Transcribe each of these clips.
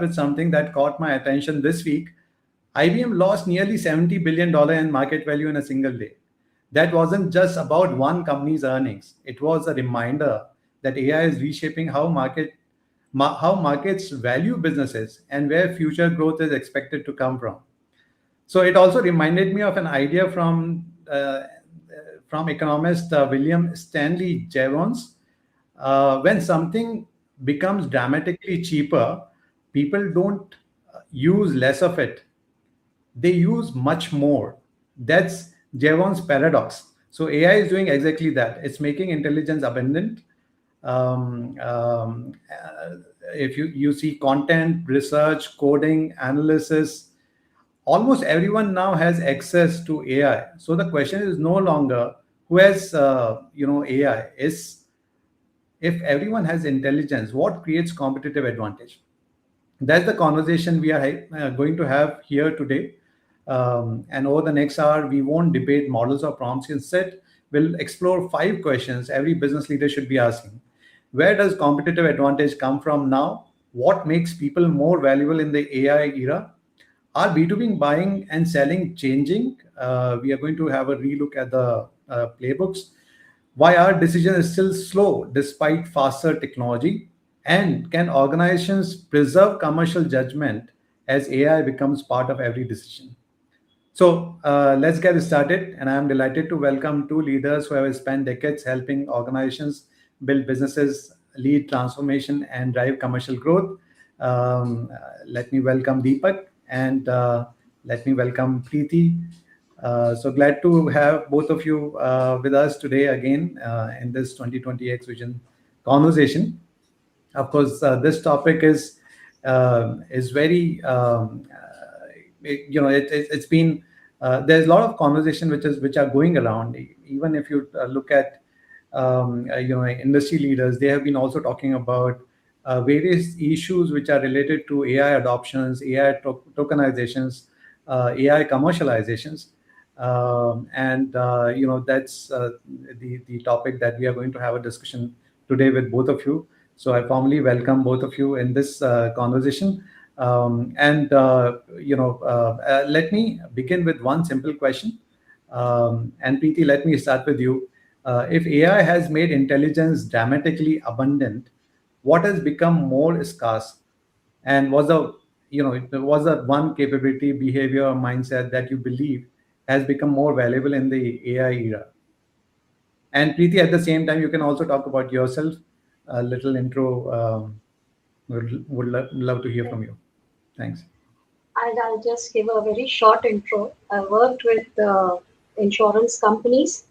with something that caught my attention this week. IBM lost nearly $70 billion in market value in a single day. That wasn't just about one company's earnings. It was a reminder that AI is reshaping how markets value businesses and where future growth is expected to come from. So it also reminded me of an idea from economist William Stanley Jevons. When something becomes dramatically cheaper, people don't use less of it, they use much more. That's Jevons paradox. So AI is doing exactly that. It's making intelligence abundant. Um, um, uh, if you see content, research, coding, analysis, almost everyone now has access to AI. So the question is no longer who has AI. Is if everyone has intelligence, what creates competitive advantage? That's the conversation we are going to have here today. And over the next hour, we won't debate models or prompts. Instead, we'll explore 5 questions every business leader should be asking. Where does competitive advantage come from now? What makes people more valuable in the AI era? Are B2B buying and selling changing? We are going to have a relook at the playbooks. Why our decision is still slow despite faster technology? And can organizations preserve commercial judgment as AI becomes part of every decision? So let's get started. And I'm delighted to welcome two leaders who have spent decades helping organizations build businesses, lead transformation, and drive commercial growth. Let me welcome Deepak and let me welcome Preeti. So glad to have both of you with us today again in this 2020 X Vision conversation. Of course, this topic is very it's been there's a lot of conversation which are going around. Even if you look at industry leaders, they have been also talking about various issues which are related to AI adoptions, AI tokenizations, AI commercializations. And that's the topic that we are going to have a discussion today with both of you. So I formally welcome both of you in this conversation. Let me begin with one simple question. And Preeti, let me start with you. If AI has made intelligence dramatically abundant, what has become more scarce? And was the one capability, behavior, or mindset that you believe has become more valuable in the AI era? And Preeti, at the same time, you can also talk about yourself. A little intro. Would love to hear from you. Thanks. And I'll just give a very short intro. I worked with insurance companies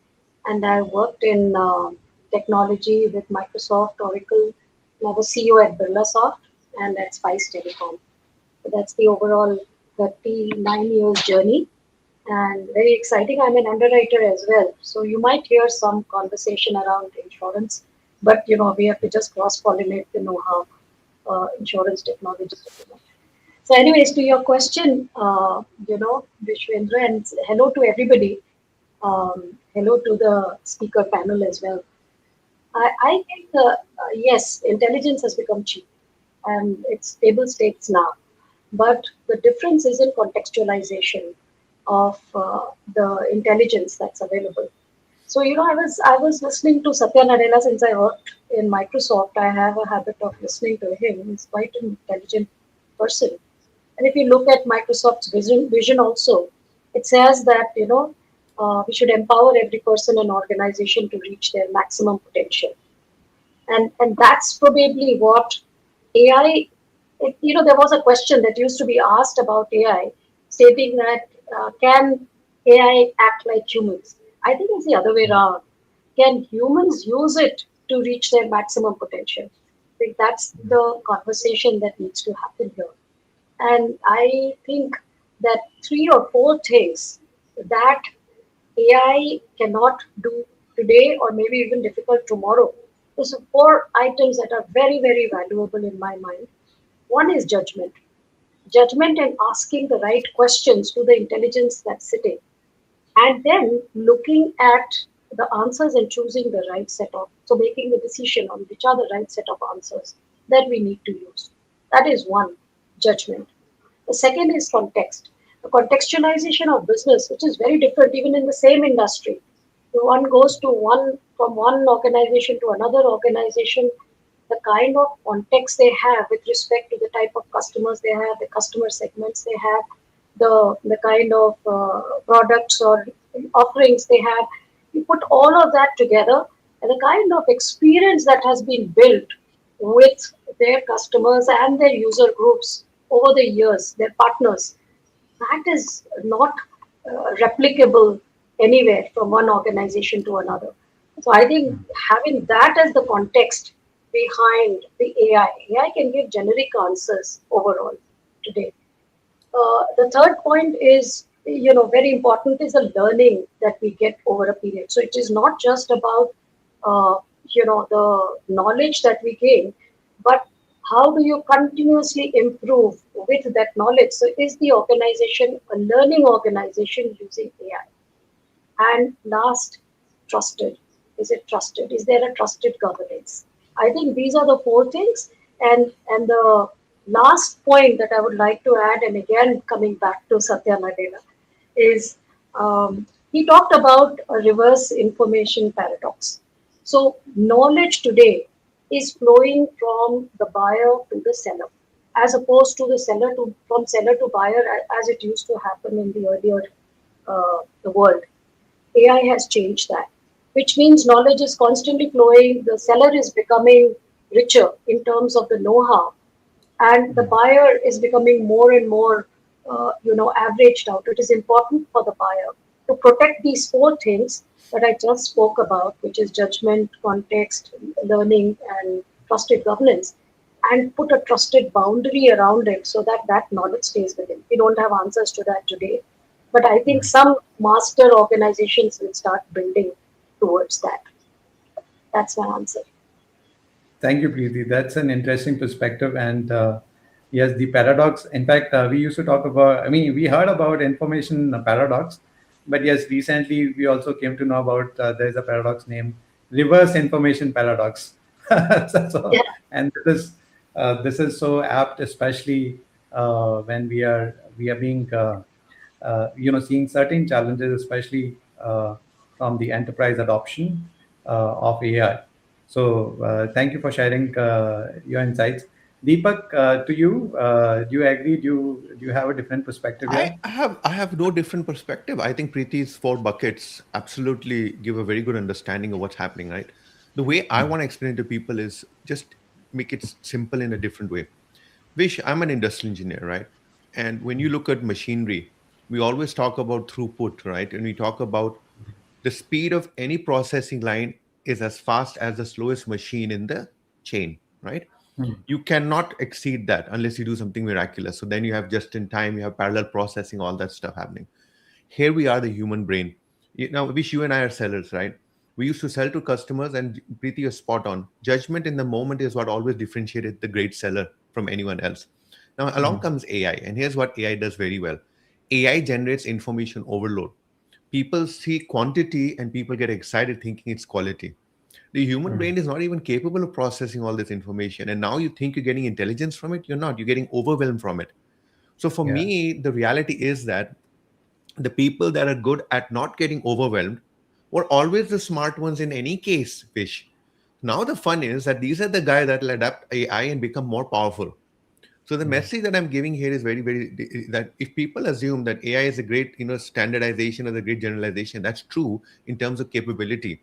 and I worked in technology with Microsoft, Oracle. And I was CEO at BirlaSoft and at Spice Telecom. So that's the overall 39 years journey and very exciting. I'm an underwriter as well. So you might hear some conversation around insurance, but we have to just cross pollinate the know-how insurance technology. So, anyways, to your question, Vishwendra, and hello to everybody. Hello to the speaker panel as well. I think, yes, intelligence has become cheap and it's table stakes now. But the difference is in contextualization of the intelligence that's available. So, I was listening to Satya Nadella since I worked in Microsoft. I have a habit of listening to him. He's quite an intelligent person. And if you look at Microsoft's vision also, it says that we should empower every person and organization to reach their maximum potential, and that's probably what AI. There was a question that used to be asked about AI, stating that can AI act like humans? I think it's the other way around. Can humans use it to reach their maximum potential? I think that's the conversation that needs to happen here. And I think that 3 or 4 things that AI cannot do today or maybe even difficult tomorrow. There's 4 items that are very, very valuable in my mind. One is judgment. Judgment and asking the right questions to the intelligence that's sitting. And then looking at the answers and choosing the right set of, so making the decision on which are the right set of answers that we need to use. That is one. judgment. The second is context. The contextualization of business, which is very different even in the same industry. One goes to one from one organization to another organization, the kind of context they have with respect to the type of customers they have, the customer segments they have, the kind of products or offerings they have. You put all of that together, and the kind of experience that has been built with their customers and their user groups over the years, their partners, that is not replicable anywhere from one organization to another. So I think having that as the context behind the AI can give generic answers overall today. The third point is, very important is the learning that we get over a period. So it is not just about, uh, the knowledge that we gain, but how do you continuously improve with that knowledge? So is the organization a learning organization using AI? And last, trusted. Is it trusted? Is there a trusted governance? I think these are the four things. And the last point that I would like to add, and again coming back to Satya Nadella, is he talked about a reverse information paradox. So knowledge today is flowing from the buyer to the seller, as opposed to the seller to from seller to buyer, as it used to happen in the earlier the world. AI has changed that, which means knowledge is constantly flowing. The seller is becoming richer in terms of the know-how, and the buyer is becoming more and more, averaged out. It is important for the buyer to protect these four things that I just spoke about, which is judgment, context, learning, and trusted governance, and put a trusted boundary around it so that that knowledge stays within. We don't have answers to that today, but I think some master organizations will start building towards that. That's my answer. Thank you, Preeti. That's an interesting perspective. And yes, the paradox. In fact, we used to talk about, I mean, we heard about information paradox, but yes, recently we also came to know about there's a paradox named reverse information paradox. Yeah. And this is so apt, especially when we are being seeing certain challenges, especially from the enterprise adoption of AI. So thank you for sharing your insights. Deepak, to you, do you agree? Do you have a different perspective here? I have no different perspective. I think Preeti's four buckets absolutely give a very good understanding of what's happening, right? The way I want to explain it to people is just make it simple in a different way. Vish, I'm an industrial engineer, right? And when you look at machinery, we always talk about throughput, right? And we talk about the speed of any processing line is as fast as the slowest machine in the chain, right? You cannot exceed that unless you do something miraculous. So then you have just in time, you have parallel processing, all that stuff happening. Here we are, the human brain. Now, Vish, you and I are sellers, right? We used to sell to customers, and Preeti, you're spot on. Judgment in the moment is what always differentiated the great seller from anyone else. Now, along comes AI, and here's what AI does very well. AI generates information overload. People see quantity and people get excited thinking it's quality. The human brain is not even capable of processing all this information. And now you think you're getting intelligence from it. You're not. You're getting overwhelmed from it. So for Yeah. me, the reality is that the people that are good at not getting overwhelmed were always the smart ones in any case, Fish. Now the fun is that these are the guys that will adapt AI and become more powerful. So the message that I'm giving here is very, very that if people assume that AI is a great, standardization or the great generalization, that's true in terms of capability.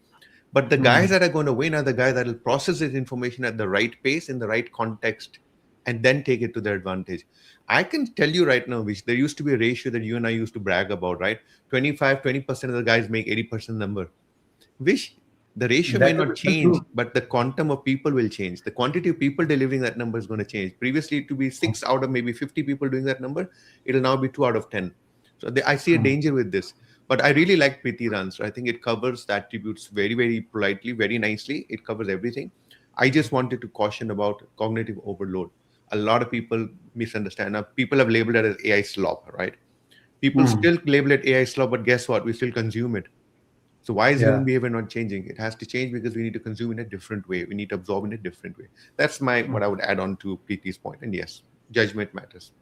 But the guys that are going to win are the guys that will process this information at the right pace, in the right context, and then take it to their advantage. I can tell you right now, Vish, there used to be a ratio that you and I used to brag about, right? 20% of the guys make 80% number. Wish the ratio may That not is still change, true. but the quantum of people will change. The quantity of people delivering that number is going to change. Previously, it to be 6 out of maybe 50 people doing that number, it'll now be 2 out of 10. So I see a danger with this. But I really like Preeti's answer. I think it covers the attributes very, very politely, very nicely. It covers everything. I just wanted to caution about cognitive overload. A lot of people misunderstand. Now, people have labeled it as AI slop, right? People still label it AI slop, but guess what? We still consume it. So why is Yeah. human behavior not changing? It has to change because we need to consume in a different way. We need to absorb in a different way. That's my what I would add on to Preeti's point. And yes. judgment matters.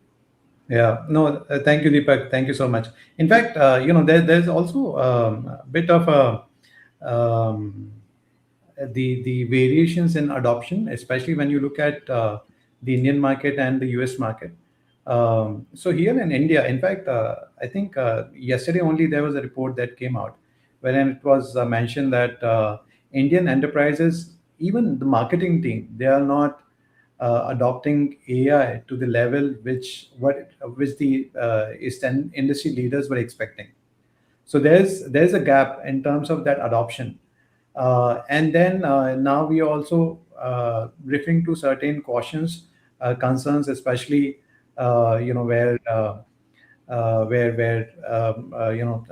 Yeah, no, thank you, Deepak. Thank you so much. In fact, there's also a bit of the variations in adoption, especially when you look at the Indian market and the US market. So here in India, in fact, I think yesterday only there was a report that came out wherein it was mentioned that Indian enterprises, even the marketing team, they are not adopting AI to the level which the Eastern industry leaders were expecting. So there's a gap in terms of that adoption, and then now we are also referring to certain cautions, concerns, especially where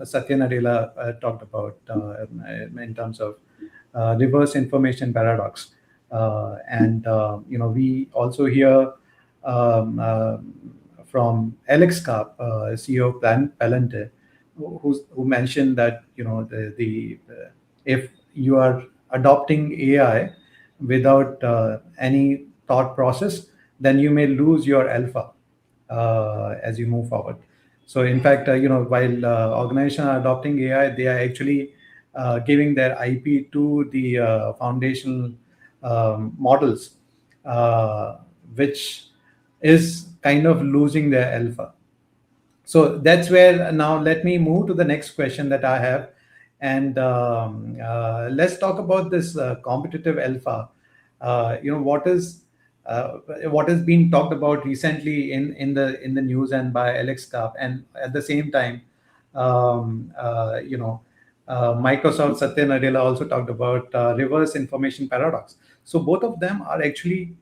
Satya Nadella talked about in terms of reverse information paradox, and we also hear um, uh, from Alex Karp, CEO of Palantir, who mentioned that if you are adopting AI without any thought process, then you may lose your alpha as you move forward. So, in fact, while organizations are adopting AI, they are actually giving their IP to the foundational models, which is kind of losing their alpha. So that's where now let me move to the next question that I have, and let's talk about this competitive alpha. What is what has been talked about recently in the news and by Alex Karp, and at the same time, Microsoft Satya Nadella also talked about reverse information paradox. So both of them are actually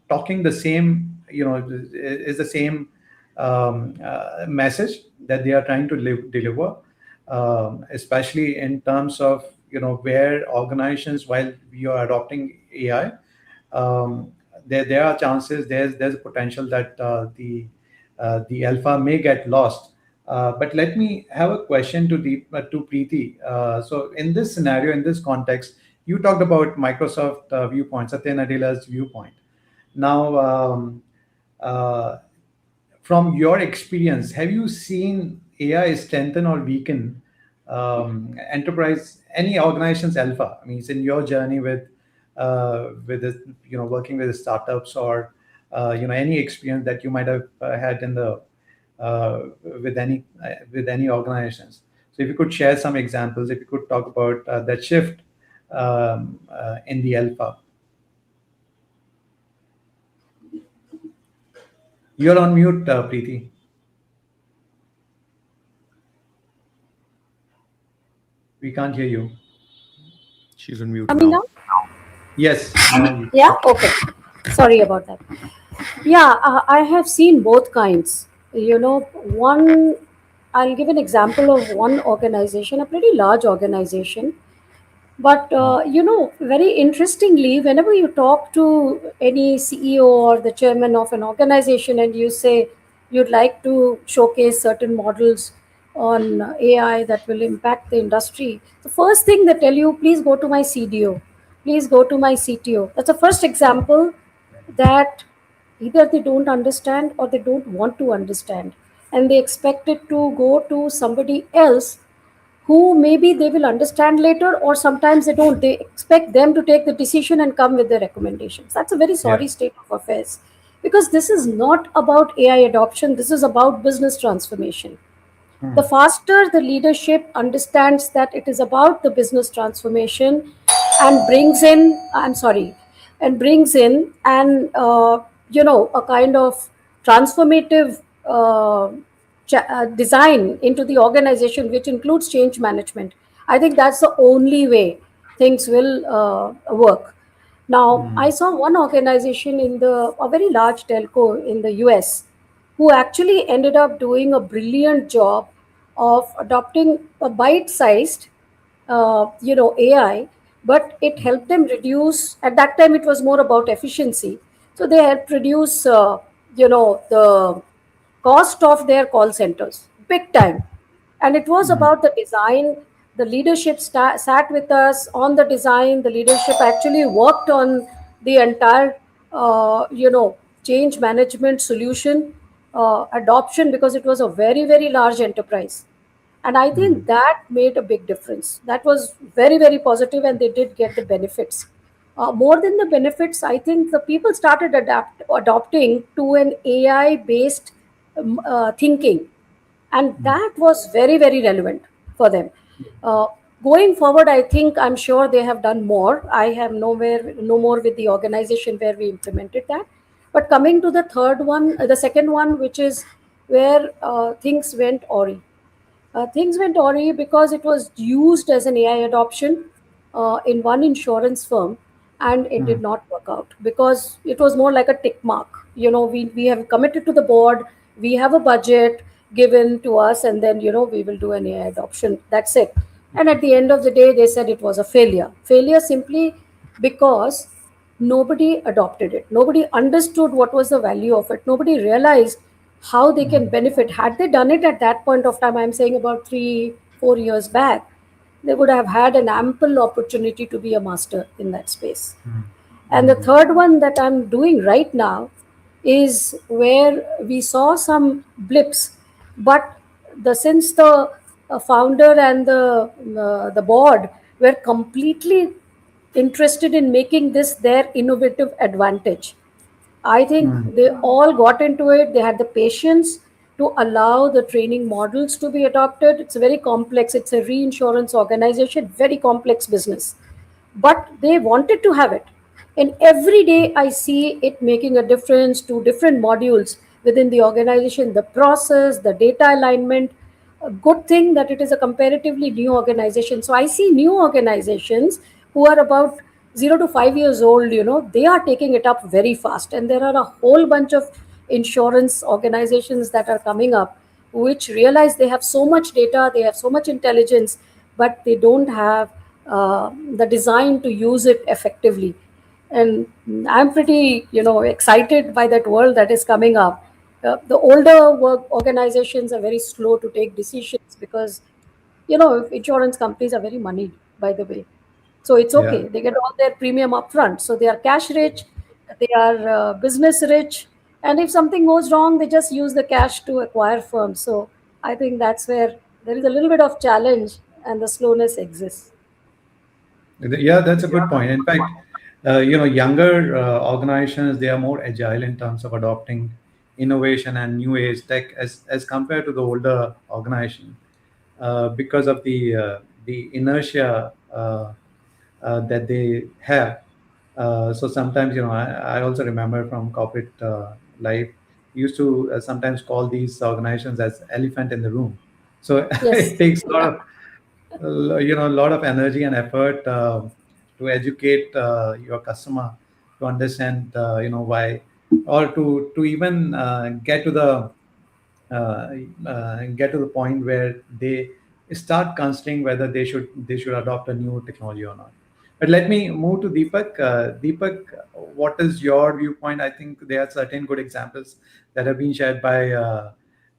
talking the same, is the same message that they are trying to deliver, especially in terms of where organizations, while we are adopting AI, um, there are chances, there's a potential that the alpha may get lost. But let me have a question to Preeti. So in this scenario, in this context, you talked about Microsoft viewpoint, Satya Nadella's viewpoint. Now, uh, from your experience, have you seen AI strengthen or weaken enterprise, any organization's alpha? I mean, it's in your journey with this, working with startups, or any experience that you might have had in the with any organizations. So, if you could share some examples, if you could talk about that shift in the alpha. You're on mute, Preeti. We can't hear you. She's on mute I mean, now? now. Yes, now you. Yeah, okay. Sorry about that. Yeah, I have seen both kinds. One, I'll give an example of one organization, a pretty large organization. But very interestingly, whenever you talk to any CEO or the chairman of an organization and you say you'd like to showcase certain models on AI that will impact the industry, the first thing they tell you, please go to my CDO, please go to my CTO. That's the first example that either they don't understand or they don't want to understand, and they expect it to go to somebody else who maybe they will understand later, or sometimes they don't. They expect them to take the decision and come with their recommendations. That's a very Yeah. sorry state of affairs, because this is not about AI adoption, this is about business transformation. The Hmm. faster the leadership understands that it is about the business transformation and brings in, I'm sorry, and brings in and a kind of transformative design into the organization, which includes change management, I think that's the only way things will work. Now, I Hmm. saw one organization in a very large telco in the US who actually ended up doing a brilliant job of adopting a bite-sized, AI, but it helped them reduce. At that time, it was more about efficiency, so they helped reduce, the cost of their call centers big time. And it was Hmm. about the design. The leadership sat with us on the design. The leadership actually worked on the entire, change management solution adoption, because it was a very, very large enterprise. And I think that made a big difference. That was very, very positive, and they did get the benefits. More than the benefits, I think the people started adopting to an AI based thinking, and that was very, very relevant for them. uh, Going forward, I think, I'm sure they have done more. I have no more with the organization where we implemented that. But coming to the third one, the second one, which is where things went awry. Things went awry because it was used as an AI adoption in one insurance firm, and it did not work out because it was more like a tick mark. We have committed to the board, we have a budget given to us, and then, we will do an AI adoption. That's it. And at the end of the day, they said it was a failure. Failure simply because nobody adopted it. Nobody understood what was the value of it. Nobody realized how they can benefit. Had they done it at that point of time, I'm saying about 3 4 years back, they would have had an ample opportunity to be a master in that space. And the third one that I'm doing right now is where we saw some blips, but since the founder and the board were completely interested in making this their innovative advantage. I think they all got into it. They had the patience to allow the training models to be adopted. It's very complex. It's a reinsurance organization, very complex business. But they wanted to have it. And every day I see it making a difference to different modules within the organization, the process, the data alignment. A good thing that it is a comparatively new organization. So I see new organizations who are about 0 to 5 years old, they are taking it up very fast. And there are a whole bunch of insurance organizations that are coming up which realize they have so much data, they have so much intelligence, but they don't have the design to use it effectively. And I'm pretty, excited by that world that is coming up. The older work organizations are very slow to take decisions because, insurance companies are very moneyed, by the way. So it's Yeah. okay. They get all their premium upfront. So they are cash rich, they are business rich. And if something goes wrong, they just use the cash to acquire firms. So I think that's where there is a little bit of challenge and the slowness exists. Yeah, that's a good point. In fact, younger organizations, they are more agile in terms of adopting innovation and new age tech as compared to the older organization, because of the inertia that they have. So sometimes, I also remember from corporate life, used to sometimes call these organizations as elephant in the room. So Yes. it takes a lot Yeah. of a lot of energy and effort to educate your customer to understand why, or to even get to the point where they start considering whether they should adopt a new technology or not. But let me move to Deepak. Deepak, what is your viewpoint? I think there are certain good examples that have been shared by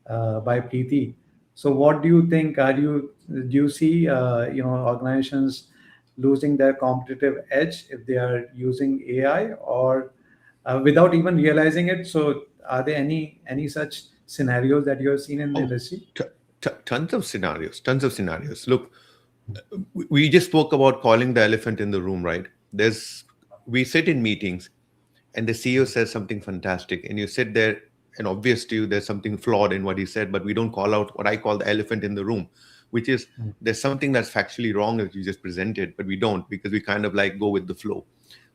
Preeti. So, what do you think? Do you see organizations losing their competitive edge if they are using AI, or without even realizing it? So, are there any such scenarios that you have seen in the Oh, industry? tons of scenarios, tons of scenarios. Look, we just spoke about calling the elephant in the room, right? We sit in meetings and the CEO says something fantastic, and you sit there, and obvious to you there's something flawed in what he said, but we don't call out what I call the elephant in the room, which is there's something that's factually wrong that you just presented, but we don't, because we kind of like go with the flow.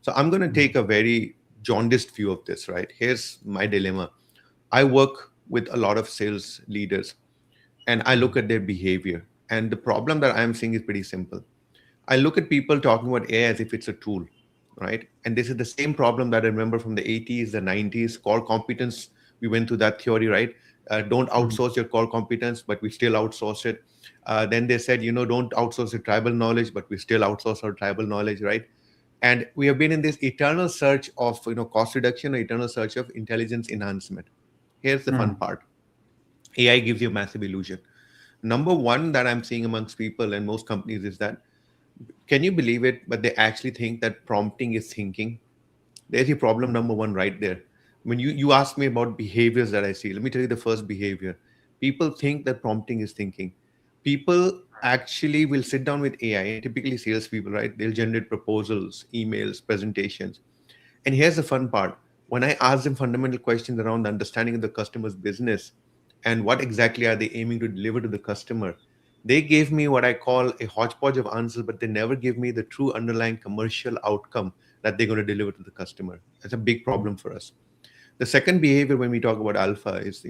So I'm going to take a very jaundiced view of this, right? Here's my dilemma. I work with a lot of sales leaders, and I look at their behavior. And the problem that I'm seeing is pretty simple. I look at people talking about AI as if it's a tool, right? And this is the same problem that I remember from the 80s, the 90s, core competence. We went through that theory, right? Don't outsource your core competence, but we still outsource it. Then they said, don't outsource your tribal knowledge, but we still outsource our tribal knowledge, right? And we have been in this eternal search of, cost reduction, or eternal search of intelligence enhancement. Here's the fun part. AI gives you a massive illusion. Number one that I'm seeing amongst people and most companies is that, can you believe it? But they actually think that prompting is thinking. There's your problem number one right there. when you ask me about behaviors that I see, let me tell you the first behavior. People think that prompting is thinking. People actually will sit down with AI, and typically salespeople, right? They'll generate proposals, emails, presentations. And here's the fun part. When I ask them fundamental questions around the understanding of the customer's business and what exactly are they aiming to deliver to the customer, they gave me what I call a hodgepodge of answers, but they never give me the true underlying commercial outcome that they're going to deliver to the customer. That's a big problem for us. The second behavior when we talk about alpha is,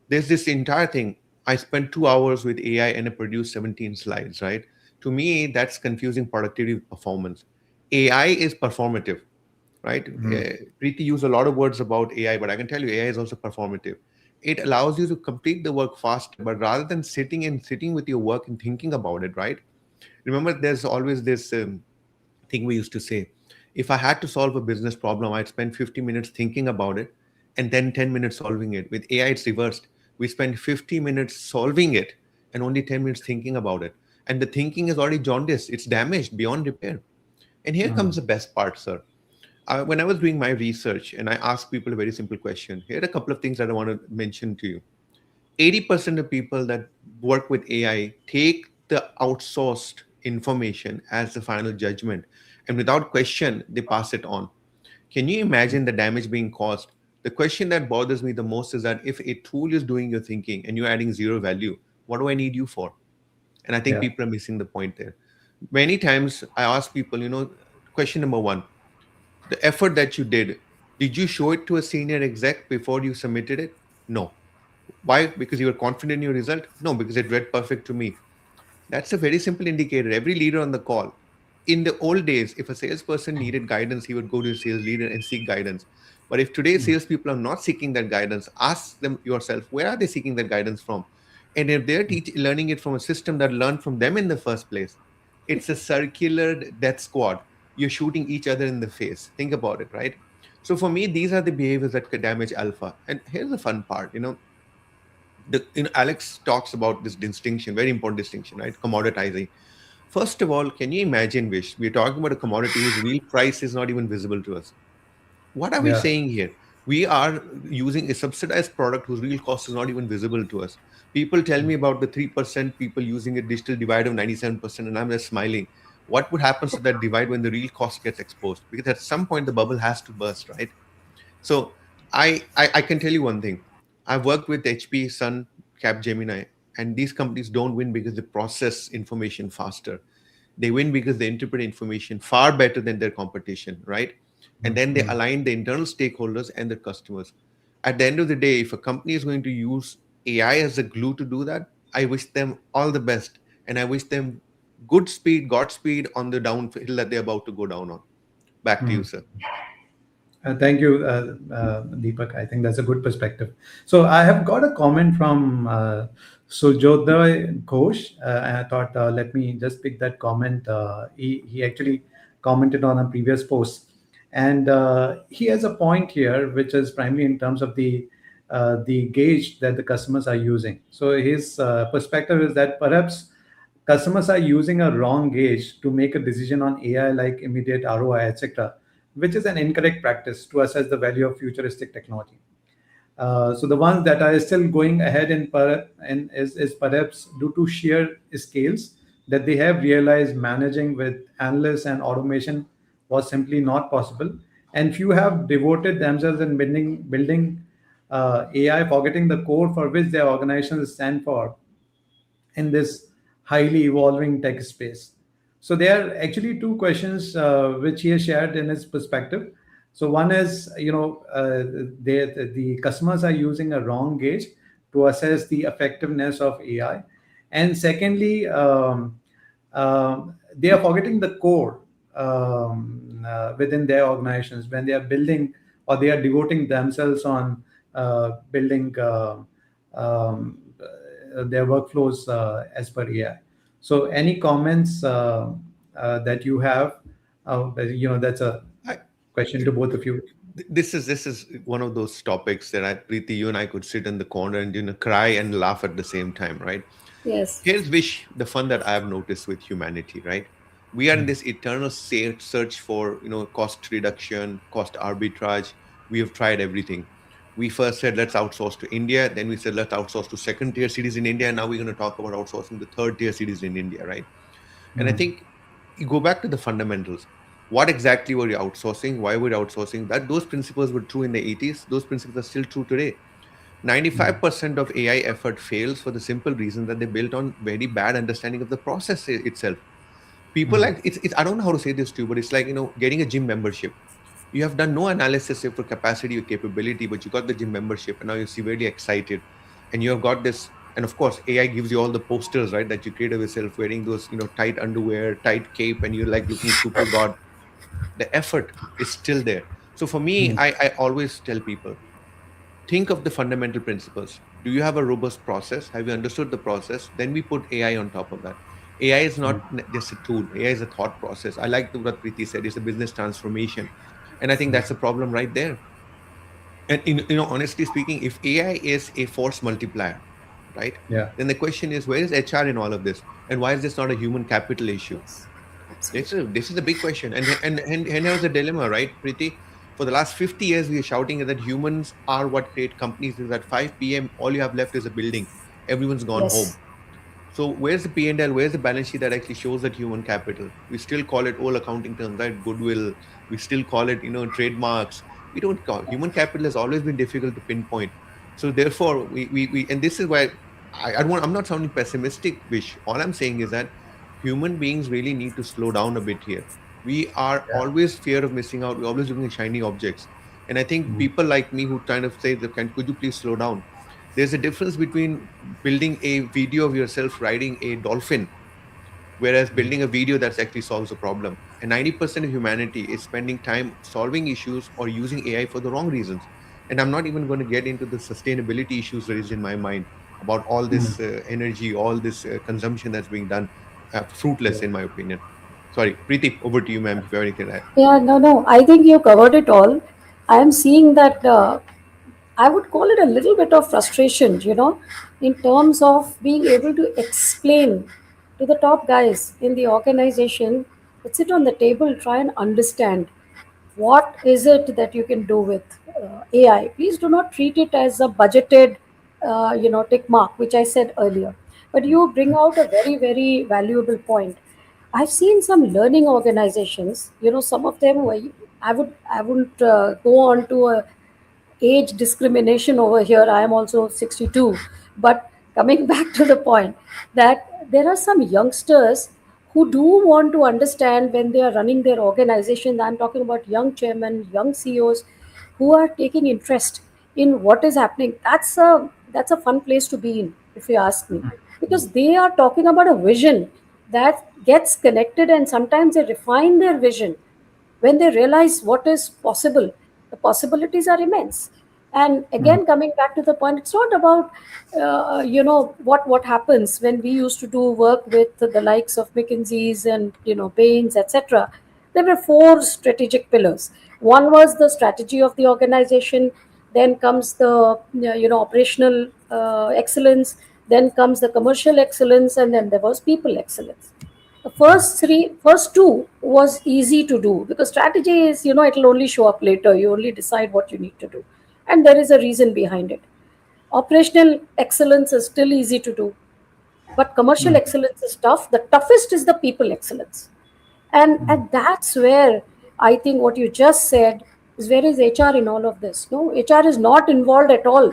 there's this entire thing. I spent 2 hours with AI and I produced 17 slides, right? To me, that's confusing productivity with performance. AI is performative, right? Mm. Preeti used a lot of words about AI, but I can tell you AI is also performative. It allows you to complete the work faster, but rather than sitting with your work and thinking about it, right? Remember, there's always this thing we used to say. If I had to solve a business problem, I'd spend 50 minutes thinking about it and then 10 minutes solving it. With AI, it's reversed. We spend 50 minutes solving it and only 10 minutes thinking about it. And the thinking is already jaundiced, it's damaged beyond repair. And here comes Mm. the best part, sir. When I was doing my research and I asked people a very simple question, here are a couple of things that I want to mention to you. 80% of people that work with AI take the outsourced information as the final judgment. And without question, they pass it on. Can you imagine the damage being caused? The question that bothers me the most is that if a tool is doing your thinking and you're adding zero value, what do I need you for? And I think Yeah. people are missing the point there. Many times I ask people, question number one, the effort that you did you show it to a senior exec before you submitted it? No. Why? Because you were confident in your result? No, because it read perfect to me. That's a very simple indicator. Every leader on the call. In the old days, if a salesperson needed guidance, he would go to a sales leader and seek guidance. But if today's Mm. salespeople are not seeking that guidance, ask them yourself, where are they seeking that guidance from? And if they're learning it from a system that learned from them in the first place, it's a circular death squad. You're shooting each other in the face. Think about it, right? So for me, these are the behaviors that could damage alpha. And here's the fun part, Alex talks about this distinction, very important distinction, right? Commoditizing. First of all, can you imagine, Vish? We're talking about a commodity whose real price is not even visible to us. What are we Yeah. saying here? We are using a subsidized product whose real cost is not even visible to us. People tell me about the 3% people using a digital divide of 97%, and I'm just smiling. What would happen to that divide when the real cost gets exposed? Because at some point, the bubble has to burst, right? So I can tell you one thing. I've worked with HP, Sun, Capgemini, and these companies don't win because they process information faster. They win because they interpret information far better than their competition, right? And then they Mm. align the internal stakeholders and their customers. At the end of the day, if a company is going to use AI as a glue to do that, I wish them all the best. And I wish them good speed, Godspeed on the downhill that they're about to go down on. Back to you, Mm. sir. Thank you, Deepak. I think that's a good perspective. So I have got a comment from Sujoday Ghosh, and I thought let me just pick that comment. He actually commented on a previous post, and he has a point here, which is primarily in terms of the gauge that the customers are using. So his perspective is that perhaps customers are using a wrong gauge to make a decision on AI, like immediate ROI, etc., which is an incorrect practice to assess the value of futuristic technology. So the ones that are still going ahead is perhaps due to sheer scales that they have realized managing with analysts and automation was simply not possible, and few have devoted themselves in building AI, forgetting the core for which their organizations stand for in this highly evolving tech space. So there are actually two questions which he has shared in his perspective. So one is, the customers are using a wrong gauge to assess the effectiveness of AI, and secondly, they are forgetting the core within their organizations when they are building or they are devoting themselves on building their workflows as per AI. So, any comments that you have? That's a I, question to both of you. this is one of those topics that Preeti, you and I could sit in the corner and cry and laugh at the same time, right? Yes. Here's wish the fun that I've noticed with humanity, right? We are in this eternal search for cost reduction, cost arbitrage, we have tried everything. We first said let's outsource to India, then we said let's outsource to second tier cities in India, and now we're going to talk about outsourcing to third tier cities in India, right? And I Mm. think you go back to the fundamentals. What exactly were you outsourcing? Why were you outsourcing? That those principles were true in the 80s. Those principles are still true today. Mm. 95% of AI effort fails for the simple reason that they built on very bad understanding of the process itself. People Mm. like it's I don't know how to say this to you, but it's like, getting a gym membership. You have done no analysis for capacity or capability, but you got the gym membership and now you're severely excited. And you have got this, and of course, AI gives you all the posters, right? That you create of yourself wearing those, tight underwear, tight cape, and you're like looking super god. The effort is still there. So for me, Mm. I always tell people, think of the fundamental principles. Do you have a robust process? Have you understood the process? Then we put AI on top of that. AI is Mm. not just a tool. AI is a thought process. I like what Preeti said. It's a business transformation, and I think that's a problem right there. And honestly speaking, if AI is a force multiplier, right? Yeah. Then the question is, where is HR in all of this, and why is this not a human capital issue? Yes, This absolutely. is this is a big question, and here's the dilemma, right, Preeti? For the last 50 years, we are shouting that humans are what create companies. Because at 5 p.m., all you have left is a building. Everyone's gone home. Yes, So where's the P&L? Where's the balance sheet that actually shows that human capital? We still call it old accounting terms, right? Goodwill. We still call it, trademarks. We don't call human capital has always been difficult to pinpoint. So therefore, we and this is why I'm not sounding pessimistic, Vish. All I'm saying is that human beings really need to slow down a bit here. We are Yeah. always fear of missing out. We're always looking at shiny objects. And I think Mm. people like me who kind of say, could you please slow down? There's a difference between building a video of yourself riding a dolphin, whereas Mm. building a video that actually solves a problem. And 90% of humanity is spending time solving issues or using AI for the wrong reasons. And I'm not even going to get into the sustainability issues raised in my mind about all Mm. this energy, all this consumption that's being done, Yeah. fruitless, in my opinion. Sorry, Preeti, over to you, ma'am, if you have anything to add. Yeah, no, no. I think you covered it all. I am seeing that I would call it a little bit of frustration, in terms of being able to explain to the top guys in the organization, let's sit on the table, try and understand what is it that you can do with AI. Please do not treat it as a budgeted, tick mark, which I said earlier. But you bring out a very, very valuable point. I've seen some learning organizations. Some of them were. I wouldn't go on to a age discrimination over here. I am also 62. But coming back to the point that there are some youngsters who do want to understand when they are running their organization. I'm talking about young chairmen, young CEOs who are taking interest in what is happening. That's a fun place to be in, if you ask me, because they are talking about a vision that gets connected, and sometimes they refine their vision when they realize what is possible. The possibilities are immense. And Mm. again, coming back to the point, it's not about what happens when we used to do work with the likes of McKinsey's and Bain's, etc. There were four strategic pillars. One was the strategy of the organization, then comes the operational excellence, then comes the commercial excellence, and then there was people excellence. The first two was easy to do, because strategy is, it'll only show up later. You only decide what you need to do, and there is a reason behind it. Operational excellence is still easy to do, but commercial Mm. excellence is tough. The toughest is the people excellence. And that's where I think what you just said is, where is HR in all of this? No, HR is not involved at all.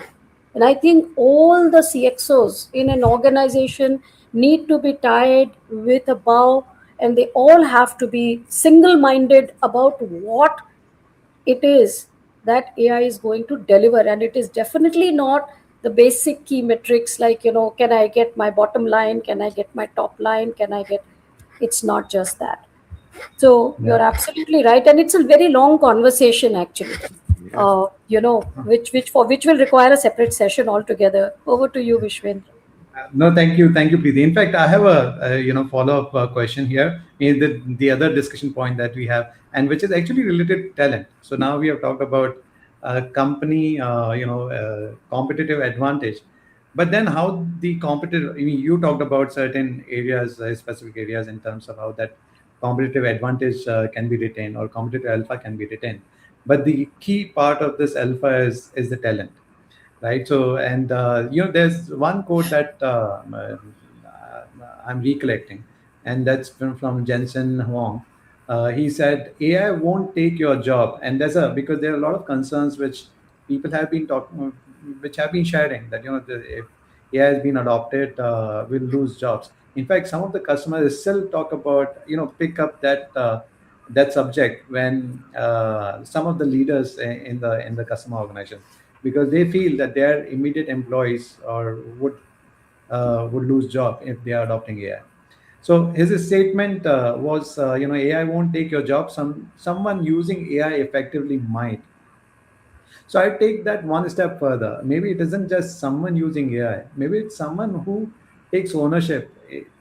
And I think all the CXOs in an organization need to be tied with a bow, and they all have to be single minded about what it is that AI is going to deliver. And it is definitely not the basic key metrics like, can I get my bottom line? Can I get my top line? Can I get, it's not just that. So Yeah. you're absolutely right, and it's a very long conversation actually. Yeah. Which will require a separate session altogether. Over to you, Vishwendra. No, thank you, Preeti. In fact, I have a follow up question here in the other discussion point that we have, and which is actually related to talent. So now we have talked about company, competitive advantage, but then how the competitive. I mean, you talked about certain areas, specific areas in terms of how that competitive advantage can be retained or competitive alpha can be retained. But the key part of this alpha is the talent, right? So, and there's one quote that I'm recollecting, and that's from Jensen Huang. He said, "AI won't take your job," and because there are a lot of concerns which people have been talking, which have been sharing that if AI has been adopted, we'll lose jobs. In fact, some of the customers still talk about pick up that subject when some of the leaders in the customer organization, because they feel that their immediate employees or would lose job if they are adopting AI. So his statement was, AI won't take your job. Someone using AI effectively might. So I take that one step further. Maybe it isn't just someone using AI. Maybe it's someone who takes ownership.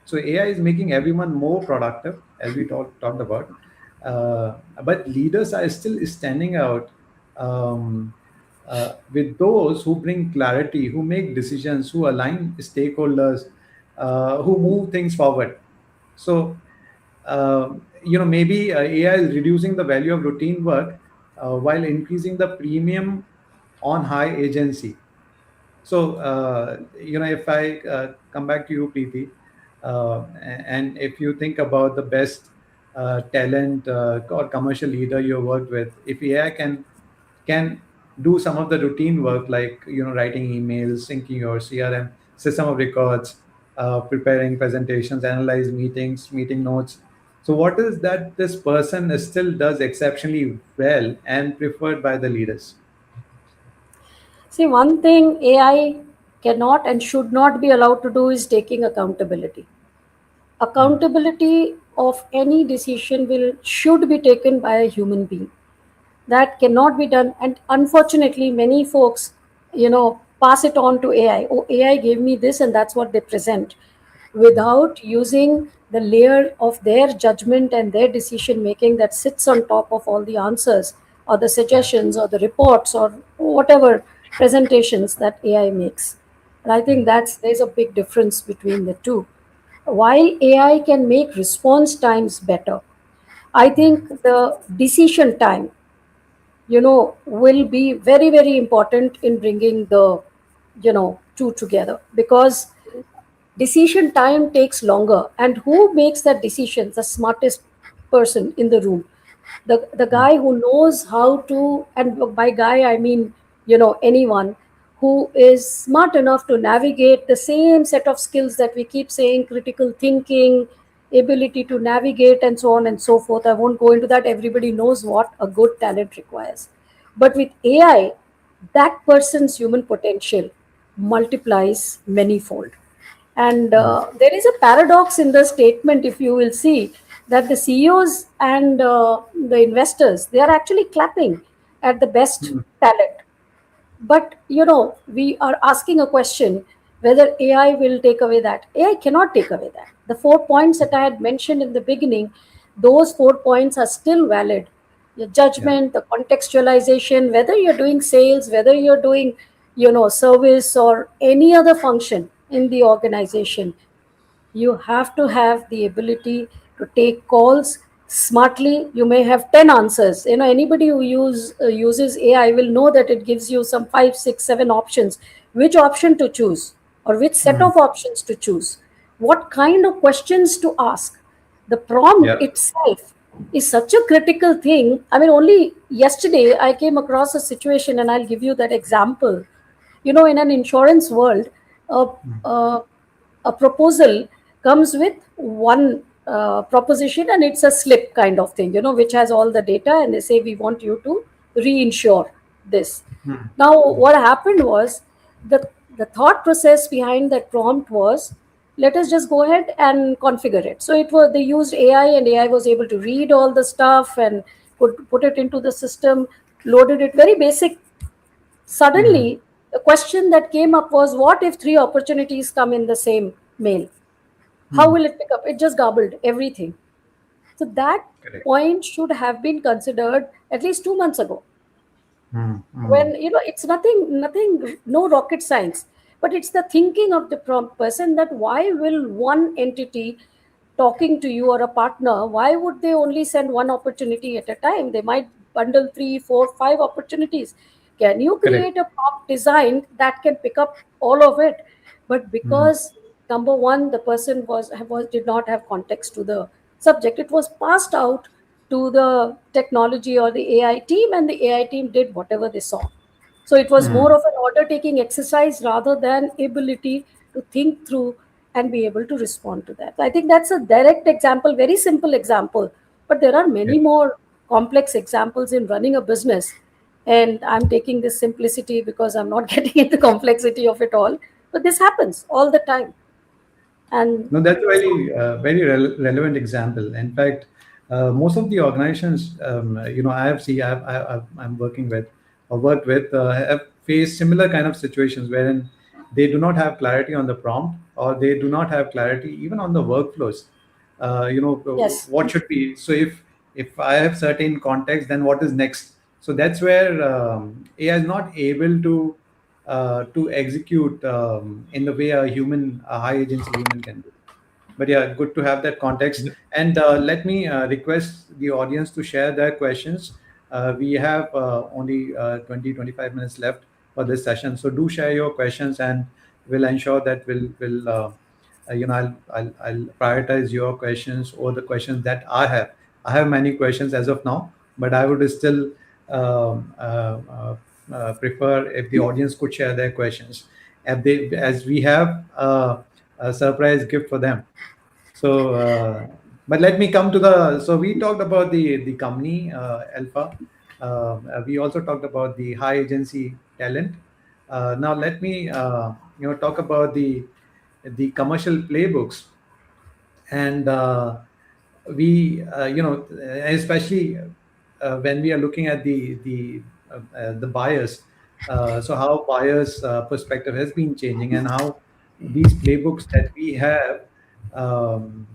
So AI is making everyone more productive, as we talked about. But leaders are still standing out um, with those who bring clarity, who make decisions, who align stakeholders, who move things forward. So maybe AI is reducing the value of routine work while increasing the premium on high agency. So, if I come back to you, Preeti, and if you think about the best talent or commercial leader you worked with, if AI can do some of the routine work like writing emails, syncing your CRM system of records, preparing presentations, analyze meetings, meeting notes. So, what is that this person still does exceptionally well and preferred by the leaders? See, one thing AI cannot and should not be allowed to do is taking accountability. Hmm. Accountability of any decision will should be taken by a human being. That cannot be done, and unfortunately, many folks, pass it on to AI. Oh, AI gave me this, and that's what they present, without using the layer of their judgment and their decision making that sits on top of all the answers or the Yeah. suggestions or the reports or whatever presentations that AI makes. And I think there's a big difference between the two. While AI can make response times better, I think the decision time, will be very, very important in bringing the, two together, because decision time takes longer. And who makes that decision? The smartest person in the room, the guy who knows how to, and by guy I mean, anyone who is smart enough to navigate the same set of skills that we keep saying: critical thinking, ability to navigate, and so on and so forth. I won't go into that. Everybody knows what a good talent requires. But with AI, that person's human potential multiplies manyfold. And there is a paradox in the statement, if you will see, that the CEOs and the investors, they are actually clapping at the best Hmm. talent. But we are asking a question whether AI will take away that. AI cannot take away that. The 4 points that I had mentioned in the beginning, those 4 points are still valid. Your Yeah. judgment, the contextualization, whether you're doing sales, whether you're doing, service or any other function in the organization, you have to have the ability to take calls smartly. You may have 10 answers. Anybody who uses AI will know that it gives you some 5, 6, 7 options. Which option to choose, or which set Hmm. of options to choose, what kind of questions to ask. The prompt Yeah. itself is such a critical thing. I mean, only yesterday I came across a situation, and I'll give you that example. In an insurance world, a, a, a proposal comes with one proposition, and it's a slip kind of thing, which has all the data, and they say, we want you to reinsure this. Now, what happened was, the thought process behind that prompt was, let us just go ahead and configure it. So they used AI, and AI was able to read all the stuff and put it into the system, loaded it, very basic. Hmm. Suddenly, the question that came up was, what if three opportunities come in the same mail? How Hmm. will it pick up? It just garbled everything. So that Correct. point should have been considered at least 2 months ago. Hmm. Hmm. When it's nothing, no rocket science, but it's the thinking of the prompt person, that why will one entity talking to you or a partner, why would they only send one opportunity at a time? They might bundle 3, 4, 5 opportunities. Can you Correct. create a prompt design that can pick up all of it? But Mm. because number one, the person was did not have context to the subject, it was passed out to the technology or the AI team, and the AI team did whatever they saw. So it was more Mm. of an order taking exercise rather than ability to think through and be able to respond to that. I think that's a direct example, very simple example, but there are Yeah. many more complex examples in running a business. And I'm taking this simplicity because I'm not getting into complexity of it all. But this happens all the time. And No, that's a very relevant example. In fact, most of the organizations, I have seen, I'm working with or worked with, have faced similar kind of situations wherein they do not have clarity on the prompt, or they do not have clarity even on the workflows. yes, What should be. So if I have certain context, then what is next? So that's where AI is not able to execute in the way a high agency human can do. But yeah, good to have that context. And let me request the audience to share their questions. We have only 20-25 minutes left for this session, so do share your questions, and we'll ensure that I'll prioritize your questions or the questions that I have. I have many questions as of now, but I would still prefer if the audience could share their questions, as we have a surprise gift for them. So, but let me come to so we talked about the company, Alpha. We also talked about the high agency talent. Now let me, talk about the commercial playbooks. And we especially when we are looking at the buyers, so how buyers perspective has been changing, and how these playbooks that we have um,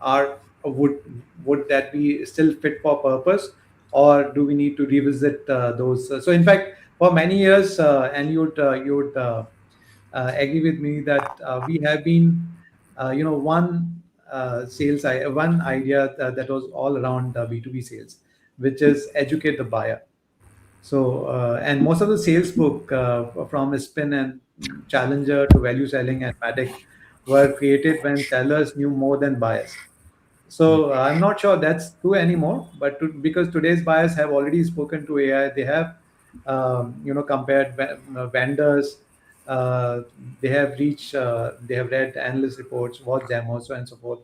are would that be still fit for purpose, or do we need to revisit those? So in fact, for many years, and you would agree with me that we have been, one idea that was all around B2B sales, which is educate the buyer. So, and most of the sales book, from Spin and Challenger to Value Selling and Matic, were created when sellers knew more than buyers. So I'm not sure that's true anymore, but because today's buyers have already spoken to AI, they have, compared vendors, uh, they have read analyst reports, watched demos, so on and so forth.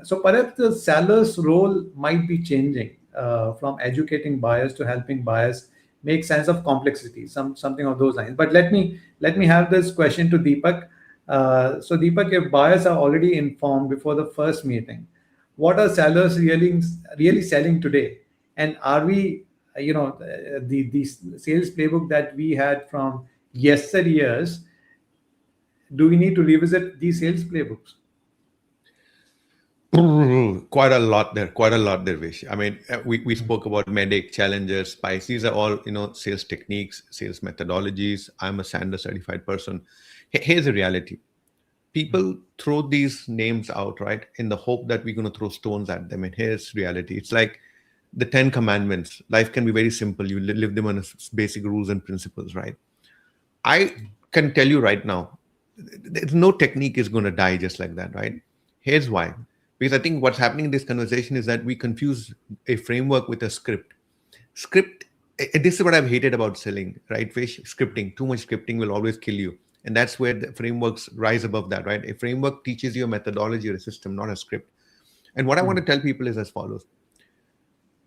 So perhaps the seller's role might be changing from educating buyers to helping buyers make sense of complexity, something of those lines. But let me have this question to Deepak. So Deepak, if buyers are already informed before the first meeting, what are sellers really selling today? And are we, the sales playbook that we had from yesteryears, do we need to revisit these sales playbooks? Quite a lot there, Vish. I mean, we spoke about Medic, Challenger, Spice. These are all, sales techniques, sales methodologies. I'm a Sanders certified person. Here's the reality. People throw these names out, right, in the hope that we're going to throw stones at them. And here's reality. It's like the 10 commandments. Life can be very simple. You live them on basic rules and principles, right? I can tell you right now, there's no technique is going to die just like that, right? Here's why. Because I think what's happening in this conversation is that we confuse a framework with a script. Script, this is what I've hated about selling, right, Fish? Scripting. Too much scripting will always kill you. And that's where the frameworks rise above that, right? A framework teaches you a methodology or a system, not a script. And what I want to tell people is as follows.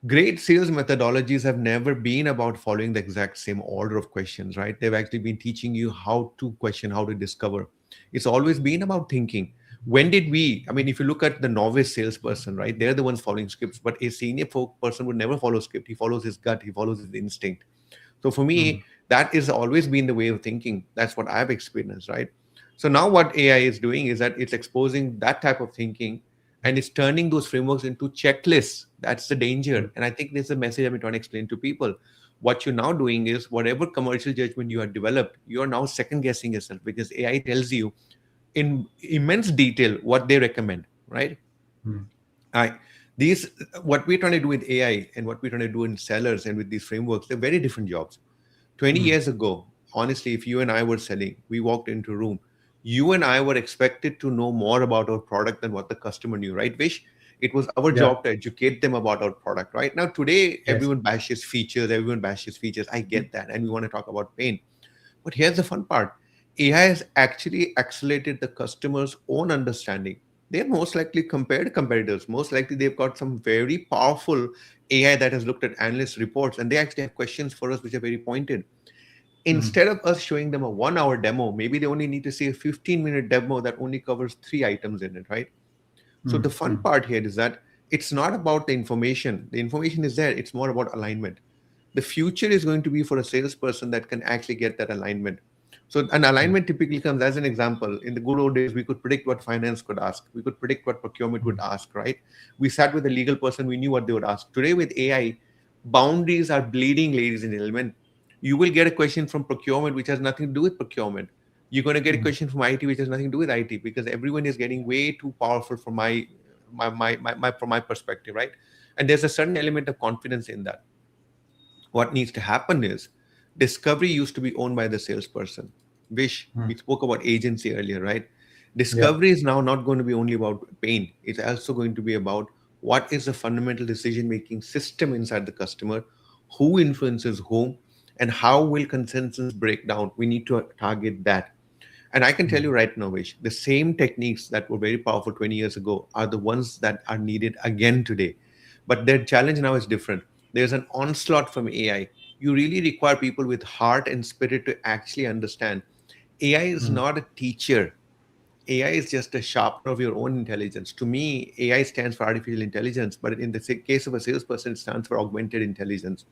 Great sales methodologies have never been about following the exact same order of questions, right? They've actually been teaching you how to question, how to discover. It's always been about thinking. When did we, I mean, if you look at the novice salesperson, right, they're the ones following scripts, but a senior folk person would never follow script. He follows his gut, he follows his instinct. So for me, that is always been the way of thinking. That's what I've experienced, right? So now what AI is doing is that it's exposing that type of thinking, and it's turning those frameworks into checklists. That's the danger. And I think this is a message I've been trying to explain to people. What you're now doing is whatever commercial judgment you have developed, you are now second guessing yourself because AI tells you in immense detail what they recommend, right? Hmm. I These, what we're trying to do with AI and what we're trying to do in sellers and with these frameworks, they're very different jobs. 20 Mm. years ago, honestly, if you and I were selling, we walked into a room, you and I were expected to know more about our product than what the customer knew, right, Vish? It was our Yeah. job to educate them about our product, right? Now, today, Yes. everyone bashes features. I get that. And we want to talk about pain. But here's the fun part: AI has actually accelerated the customer's own understanding. They're most likely compared competitors. Most likely, they've got some very powerful AI that has looked at analyst reports, and they actually have questions for us which are very pointed. Mm. Instead of us showing them a 1 hour demo, maybe they only need to see a 15-minute demo that only covers three items in it, right? So Mm. the fun Mm. part here is that it's not about the information. The information is there. It's more about alignment. The future is going to be for a salesperson that can actually get that alignment. So an Mm. alignment typically comes as an example. In the good old days, we could predict what finance could ask. We could predict what procurement would Mm. ask, right? We sat with a legal person, we knew what they would ask. Today with AI, boundaries are bleeding, ladies and gentlemen. You will get a question from procurement which has nothing to do with procurement. You're going to get a Mm. question from IT which has nothing to do with IT, because everyone is getting way too powerful for from my perspective, right? And there's a certain element of confidence in that. What needs to happen is, discovery used to be owned by the salesperson. Wish, Mm. we spoke about agency earlier, right? Yeah. Discovery is now not going to be only about pain. It's also going to be about what is the fundamental decision making system inside the customer, who influences whom, and how will consensus break down. We need to target that. And I can tell Mm. you right now, Vish, the same techniques that were very powerful 20 years ago are the ones that are needed again today. But their challenge now is different. There's an onslaught from AI. You really require people with heart and spirit to actually understand. AI is Mm. not a teacher. AI is just a sharpener of your own intelligence. To me, AI stands for artificial intelligence, but in the case of a salesperson, it stands for augmented intelligence.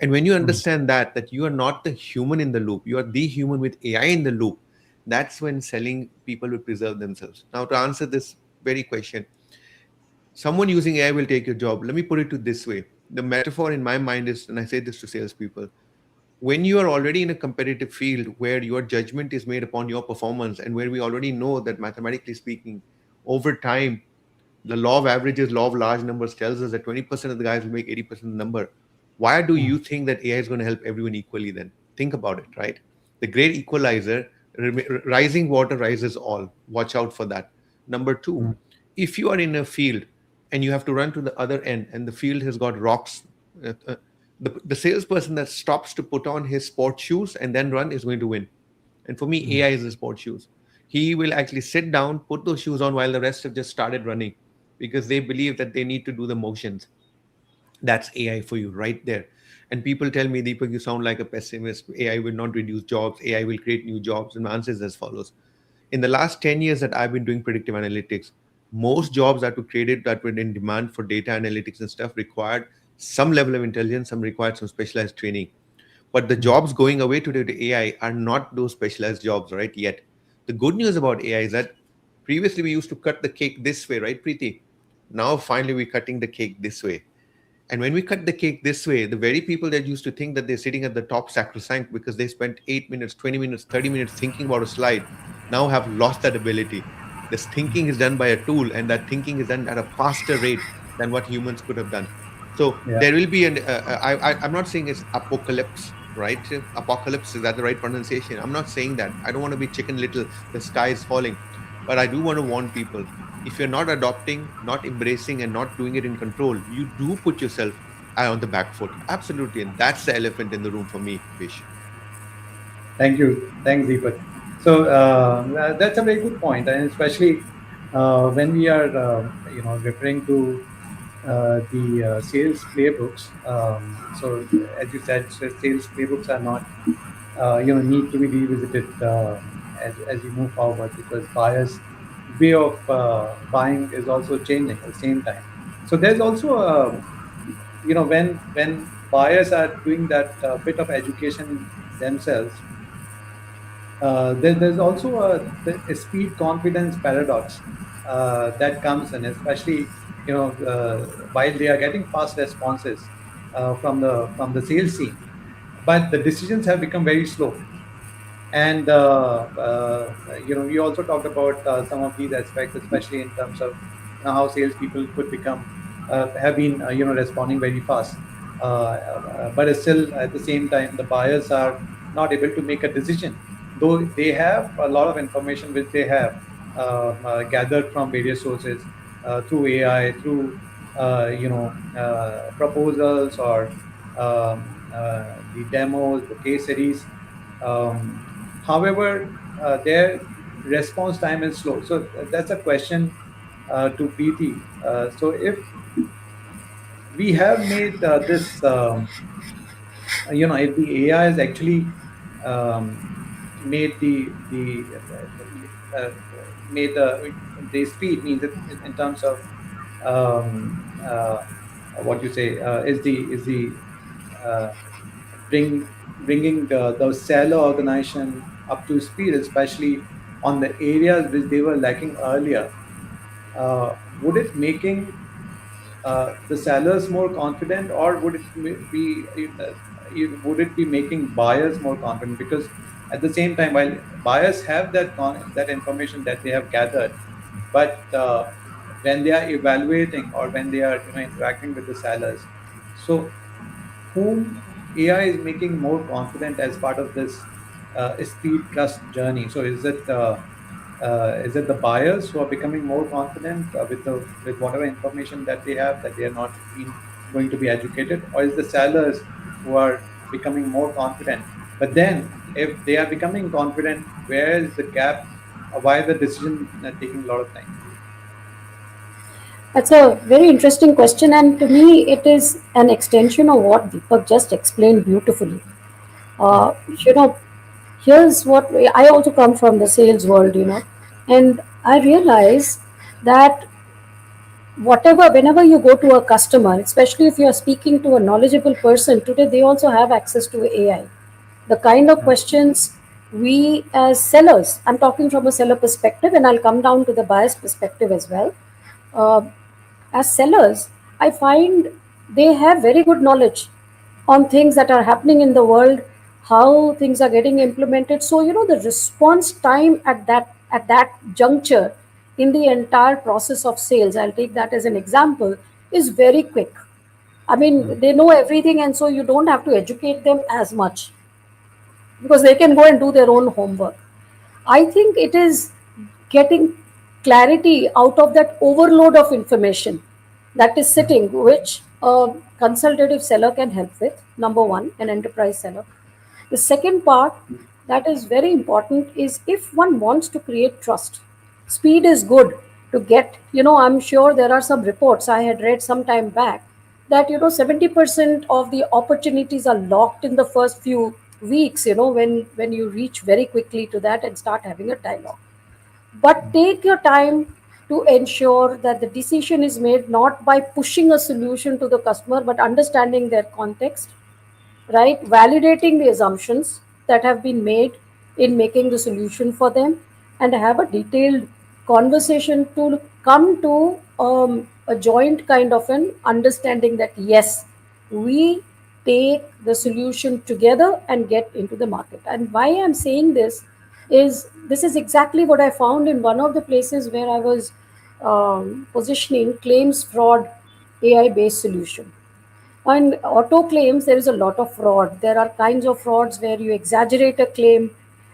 And when you Mm. understand that you are not the human in the loop, you are the human with AI in the loop, that's when selling people will preserve themselves. Now, to answer this very question, someone using AI will take your job. Let me put it to this way. The metaphor in my mind is, and I say this to salespeople, when you are already in a competitive field where your judgment is made upon your performance, and where we already know that mathematically speaking, over time, the law of averages, law of large numbers tells us that 20% of the guys will make 80% of the number. Why do Mm. you think that AI is going to help everyone equally then? Think about it, right? The great equalizer, rising water rises all. Watch out for that. Number two, Mm. if you are in a field and you have to run to the other end and the field has got rocks, the salesperson that stops to put on his sport shoes and then run is going to win. And for me, Mm. AI is the sport shoes. He will actually sit down, put those shoes on while the rest have just started running, because they believe that they need to do the motions. That's AI for you right there. And people tell me, Deepak, you sound like a pessimist. AI will not reduce jobs. AI will create new jobs. And my answer is as follows. In the last 10 years that I've been doing predictive analytics, most jobs that were created that were in demand for data analytics and stuff required some level of intelligence, some required some specialized training. But the Mm. jobs going away today to AI are not those specialized jobs, right? Yet. The good news about AI is that previously we used to cut the cake this way, right, Preeti? Now finally we're cutting the cake this way. And when we cut the cake this way, the very people that used to think that they're sitting at the top sacrosanct because they spent 8 minutes, 20 minutes, 30 minutes thinking about a slide now have lost that ability. This thinking is done by a tool, and that thinking is done at a faster rate than what humans could have done. So Yeah. there will be I'm not saying it's apocalypse, right? Apocalypse, is that the right pronunciation? I'm not saying that. I don't want to be chicken little, the sky is falling. But I do want to warn people, if you're not adopting, not embracing, and not doing it in control, you do put yourself on the back foot. Absolutely. And that's the elephant in the room for me, Vish. Thank you. Thanks, Deepak. So that's a very good point, and especially when we are, referring to the sales playbooks. So, as you said, sales playbooks are not, need to be revisited as we move forward, because buyers' way of buying is also changing at the same time. So there's also when buyers are doing that bit of education themselves, there's also a speed confidence paradox that comes in, especially while they are getting fast responses from the sales team, but the decisions have become very slow. And we also talked about some of these aspects, especially in terms of how salespeople could become have been responding very fast, but still at the same time the buyers are not able to make a decision, though they have a lot of information which they have gathered from various sources, through AI, through proposals, or the demos, the case series. um, However, their response time is slow. So that's a question to Preeti. So if we have made this, if the AI has actually um, made uh, made the speed, means it, in terms of um, uh, what you say, is the uh, bring bringing the seller organization up to speed, especially on the areas which they were lacking earlier. Would it making the sellers more confident, or would it be would it be making buyers more confident? Because at the same time, while buyers have that information that they have gathered, but when they are evaluating, or when they are interacting with the sellers, so whom AI is making more confident as part of this speed trust journey? So is it the buyers who are becoming more confident with whatever information that they have, that they are not been going to be educated, or is the sellers who are becoming more confident? But then, if they are becoming confident, where is the gap? Why the decision taking a lot of time? That's a very interesting question, and to me, it is an extension of what Deepak just explained beautifully. Mhm. You know, here's what I also come from the sales world, and I realize that whenever you go to a customer, especially if you are speaking to a knowledgeable person, today they also have access to AI. The kind of Mhm. questions we as sellers, I'm talking from a seller perspective, and I'll come down to the buyer's perspective as well. Uh, as sellers, I find they have very good knowledge on things that are happening in the world, how things are getting implemented. So the response time at that juncture in the entire process of sales, I'll take that as an example, is very quick. I mean, they know everything, and so you don't have to educate them as much because they can go and do their own homework. I think it is getting clarity out of that overload of information that is Mhm. sitting, which a consultative seller can help with. Number one, an enterprise seller. The second part that is very important is if one wants to create trust, speed is good to get. I'm sure there are some reports I had read some time back that 70% of the opportunities are locked in the first few weeks, when you reach very quickly to that and start having a dialogue. But take your time to ensure that the decision is made not by pushing a solution to the customer, but understanding their context, right? Validating the assumptions that have been made in making the solution for them, and have a detailed conversation to come to a joint kind of an understanding that yes, we take the solution together and get into the market. And why I'm saying this is exactly what I found in one of the places where I was positioning claims fraud AI based solution. On auto claims, there is a lot of fraud. There are kinds of frauds where you exaggerate a claim,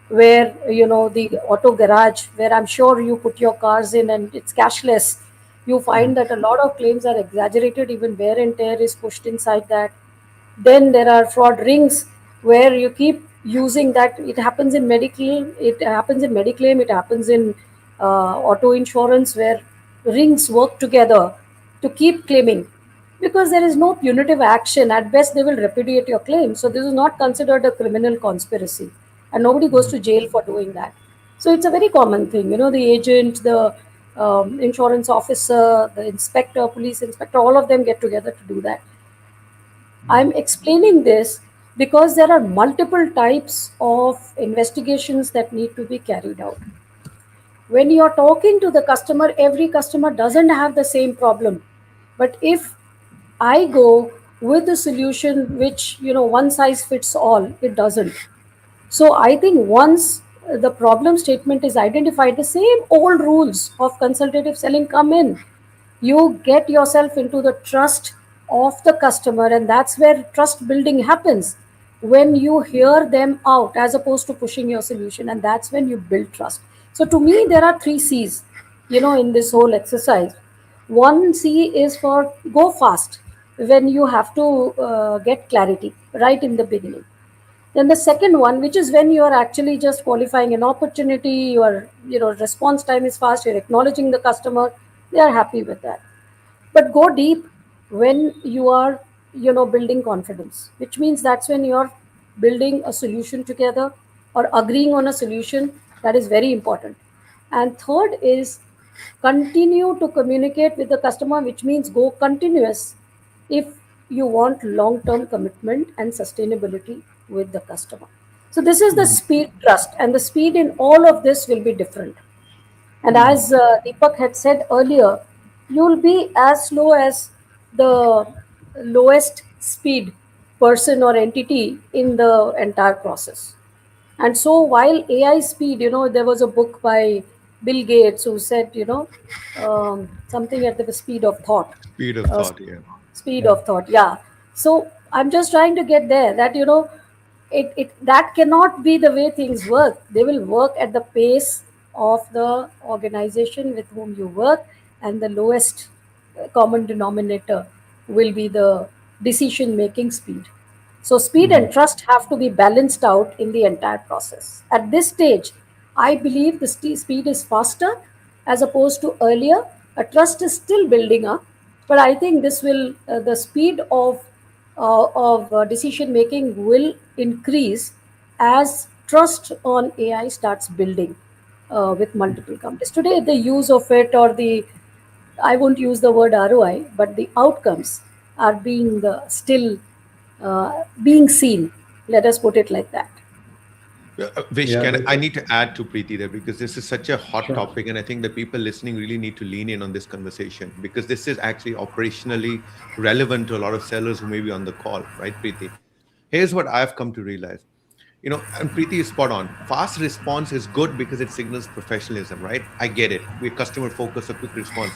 where the auto garage, where I'm sure you put your cars in and it's cashless. You find that a lot of claims are exaggerated, even wear and tear is pushed inside that. Then there are fraud rings where you keep using that. It happens in mediclaim, it happens in auto insurance, where rings work together to keep claiming, because there is no punitive action. At best, they will repudiate your claim. So this is not considered a criminal conspiracy, and nobody goes to jail for doing that. So it's a very common thing. The agent, the insurance officer, the inspector, police inspector, all of them get together to do that. I'm explaining this because there are multiple types of investigations that need to be carried out. When you're talking to the customer, every customer doesn't have the same problem. But if I go with a solution which, one size fits all, it doesn't. So I think once the problem statement is identified, the same old rules of consultative selling come in. You get yourself into the trust of the customer, and that's where trust building happens, when you hear them out as opposed to pushing your solution, and that's when you build trust. So to me there are three C's, in this whole exercise. One C is for go fast, when you have to get clarity right in the beginning. Then the second one, which is when you are actually just qualifying an opportunity, your response time is fast, you're acknowledging the customer, they are happy with that. But go deep when you are building confidence, which means that's when you're building a solution together or agreeing on a solution. That is very important. And third is continue to communicate with the customer, which means go continuous if you want long term commitment and sustainability with the customer. So this is the Mm, speed trust, and the speed in all of this will be different. And mm, as Deepak had said earlier, you'll be as slow as the lowest speed person or entity in the entire process. And so, while AI speed, there was a book by Bill Gates who said, something at the speed of thought. Speed of Uh, thought, yeah. Speed yeah. of thought, yeah. So I'm just trying to get there, that it that cannot be the way things work. They will work at the pace of the organization with whom you work, and the lowest common denominator will be the decision making speed. So speed Mm, and trust have to be balanced out in the entire process. At this stage, I believe the speed is faster as opposed to earlier. A trust is still building up, but I think this will the speed of decision making will increase as trust on AI starts building with multiple companies. Today, the use of it, or the, I won't use the word ROI, but the outcomes are being still being seen. Let us put it like that. Vish, yeah, I that's need to add to Preeti there, because this is such a hot sure. topic, and I think the people listening really need to lean in on this conversation, because this is actually operationally relevant to a lot of sellers who may be on the call, right, Preeti? Here's what I've come to realize. And Preeti is spot on. Fast response is good because it signals professionalism, right? I get it. We're customer focused, a quick response.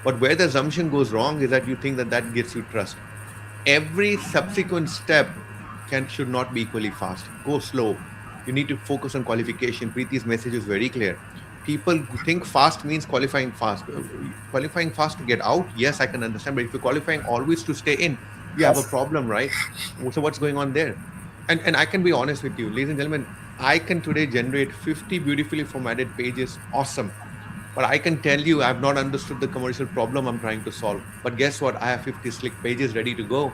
But where the assumption goes wrong is that you think that that gets you trust. Every subsequent step should not be equally fast. Go slow. You need to focus on qualification. Preeti's message is very clear. People think fast means qualifying fast. Qualifying fast to get out, yes, I can understand. But if you're qualifying always to stay in, you have a Yes. problem, right? So what's going on there? And I can be honest with you, ladies and gentlemen, I can today generate 50 beautifully formatted pages. Awesome. But I can tell you, I've not understood the commercial problem I'm trying to solve. But guess what? I have 50 slick pages ready to go.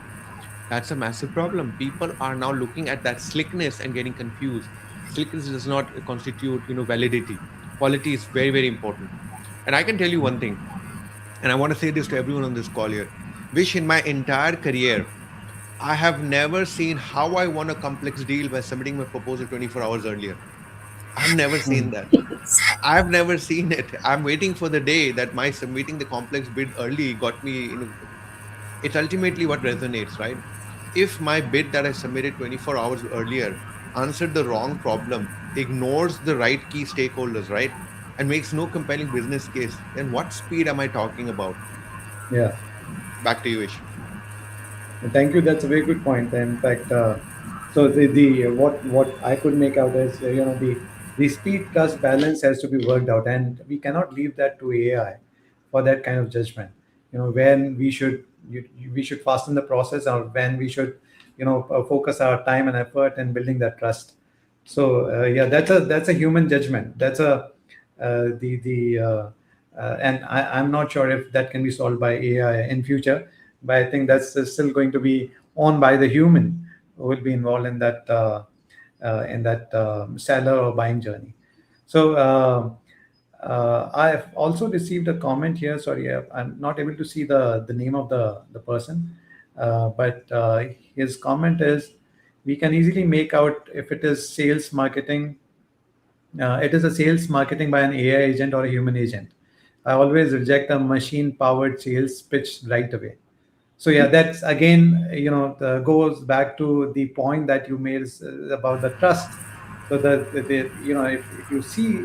That's a massive problem. People are now looking at that slickness and getting confused. Slickness does not constitute, validity. Quality is very, very important. And I can tell you one thing, and I want to say this to everyone on this call here. Wish in my entire career, I have never seen how I won a complex deal by submitting my proposal 24 hours earlier. I've never seen Mm, that. I've never seen it. I'm waiting for the day that my submitting the complex bid early got me, it's ultimately what resonates, right? If my bid that I submitted 24 hours earlier answered the wrong problem, ignores the right key stakeholders, right? And makes no compelling business case, then what speed am I talking about? yeah. Back to you, Ish. Thank you. That's a very good point. In fact, so the what I could make out is the speed trust balance has to be worked out, and we cannot leave that to AI for that kind of judgment. When we should fasten the process, or when we should focus our time and effort in building that trust. So yeah, that's a human judgment. That's a the and I'm not sure if that can be solved by AI in future, but I think that's still going to be owned by the human who will be involved in that seller or buying journey. So I've also received a comment here. Sorry, I'm not able to see the name of the person, but his comment is, we can easily make out if it is sales marketing. It is a sales marketing by an AI agent or a human agent. I always reject a machine powered sales pitch right away. So yeah, that's again, goes back to the point that you made about the trust. So if you see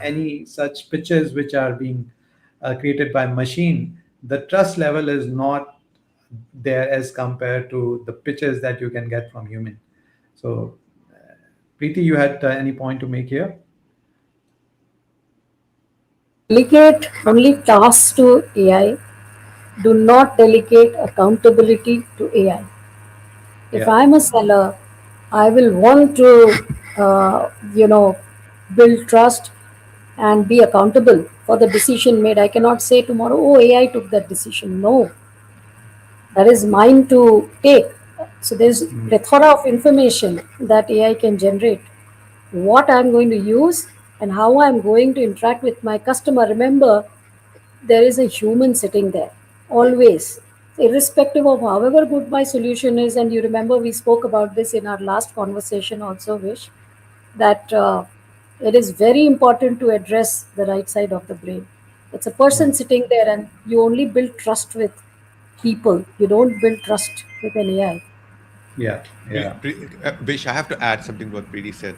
any such pitches which are being created by machine, the trust level is not there as compared to the pitches that you can get from human. So, Preeti, you had any point to make here? Delegate only tasks to AI. Do not delegate accountability to AI. If Yeah, I'm a seller, I will want to, uh, you know, build trust and be accountable for the decision made. I cannot say tomorrow, oh, AI took that decision. No, that is mine to take. So there's plethora of information that AI can generate. What I'm going to use and how I'm going to interact with my customer. Remember, there is a human sitting there always, irrespective of however good my solution is. And you remember we spoke about this in our last conversation also, Vish, that it is very important to address the right side of the brain. It's a person sitting there, and you only build trust with people. You don't build trust with an AI. yeah, yeah. Vish, I have to add something to what Preeti said.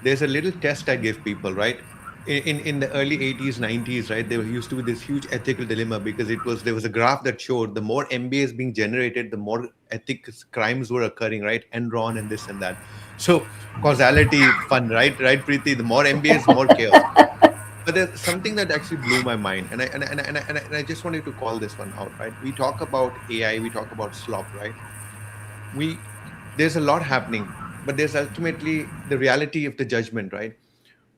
There's a little test I give people, right? In the early 80s, 90s, right? There used to be this huge ethical dilemma because there was a graph that showed the more MBAs being generated, the more ethics crimes were occurring, right? Enron and this and that. So causality, fun, right? Right, Preeti? The more MBAs, more chaos. But there's something that actually blew my mind, and I just wanted to call this one out, right? We talk about AI, we talk about slop, right? we there's a lot happening, but there's ultimately the reality of the judgment, right?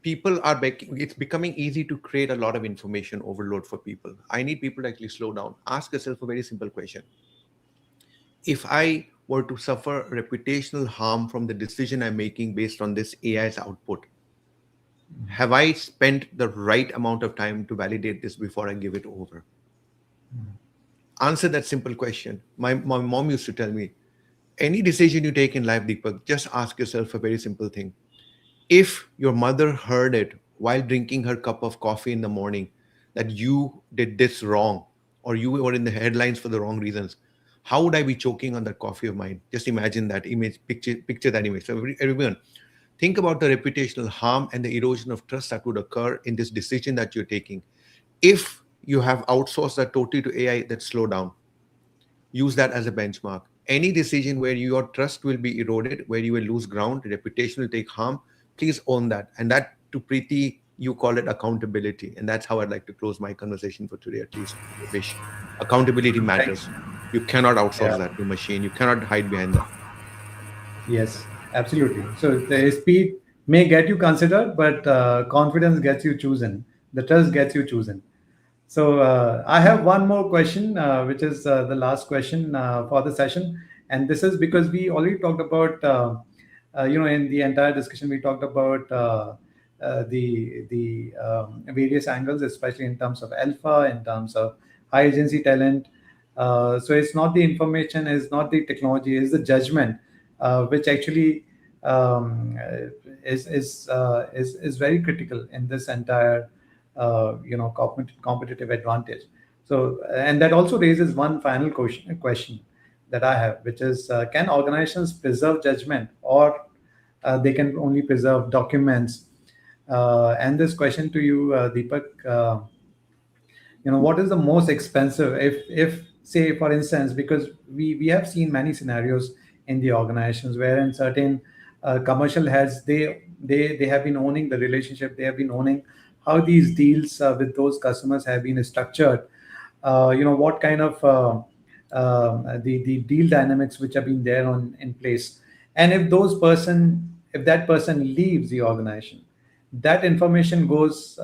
It's becoming easy to create a lot of information overload for people. I need people to actually slow down, ask yourself a very simple question. If I were to suffer reputational harm from the decision I'm making based on this AI's output, have I spent the right amount of time to validate this before I give it over? Answer that simple question. My mom used to tell me, any decision you take in life, Deepak, just ask yourself a very simple thing. If your mother heard it while drinking her cup of coffee in the morning that you did this wrong, or you were in the headlines for the wrong reasons, how would I be choking on that coffee of mine? Just imagine that image, picture that image. So everyone, think about the reputational harm and the erosion of trust that would occur in this decision that you're taking. If you have outsourced that totally to AI, that slow down. Use that as a benchmark. Any decision where your trust will be eroded, where you will lose ground, reputation will take harm, please own that. And that, to Preeti, you call it accountability. And that's how I'd like to close my conversation for today, at least, Vish. Accountability Thank matters. You cannot outsource Yeah. that to machine. You cannot hide behind that. Yes, absolutely. So the speed may get you considered, but confidence gets you chosen. The trust gets you chosen. So I have one more question, which is the last question for the session, and this is because we already talked about, in the entire discussion we talked about the various angles, especially in terms of alpha, in terms of high agency talent. So it's not the information, it's not the technology, it's the judgment, which actually is very critical in this entire competitive advantage. So, and that also raises one final question that I have, which is, can organizations preserve judgment, or they can only preserve documents? And this question to you, Deepak, what is the most expensive, if say for instance, because we have seen many scenarios in the organizations wherein certain commercial heads, they have been owning the relationship, they have been owning how these deals with those customers have been structured, what kind of the deal dynamics which have been there on in place. And if that person leaves the organization, that information goes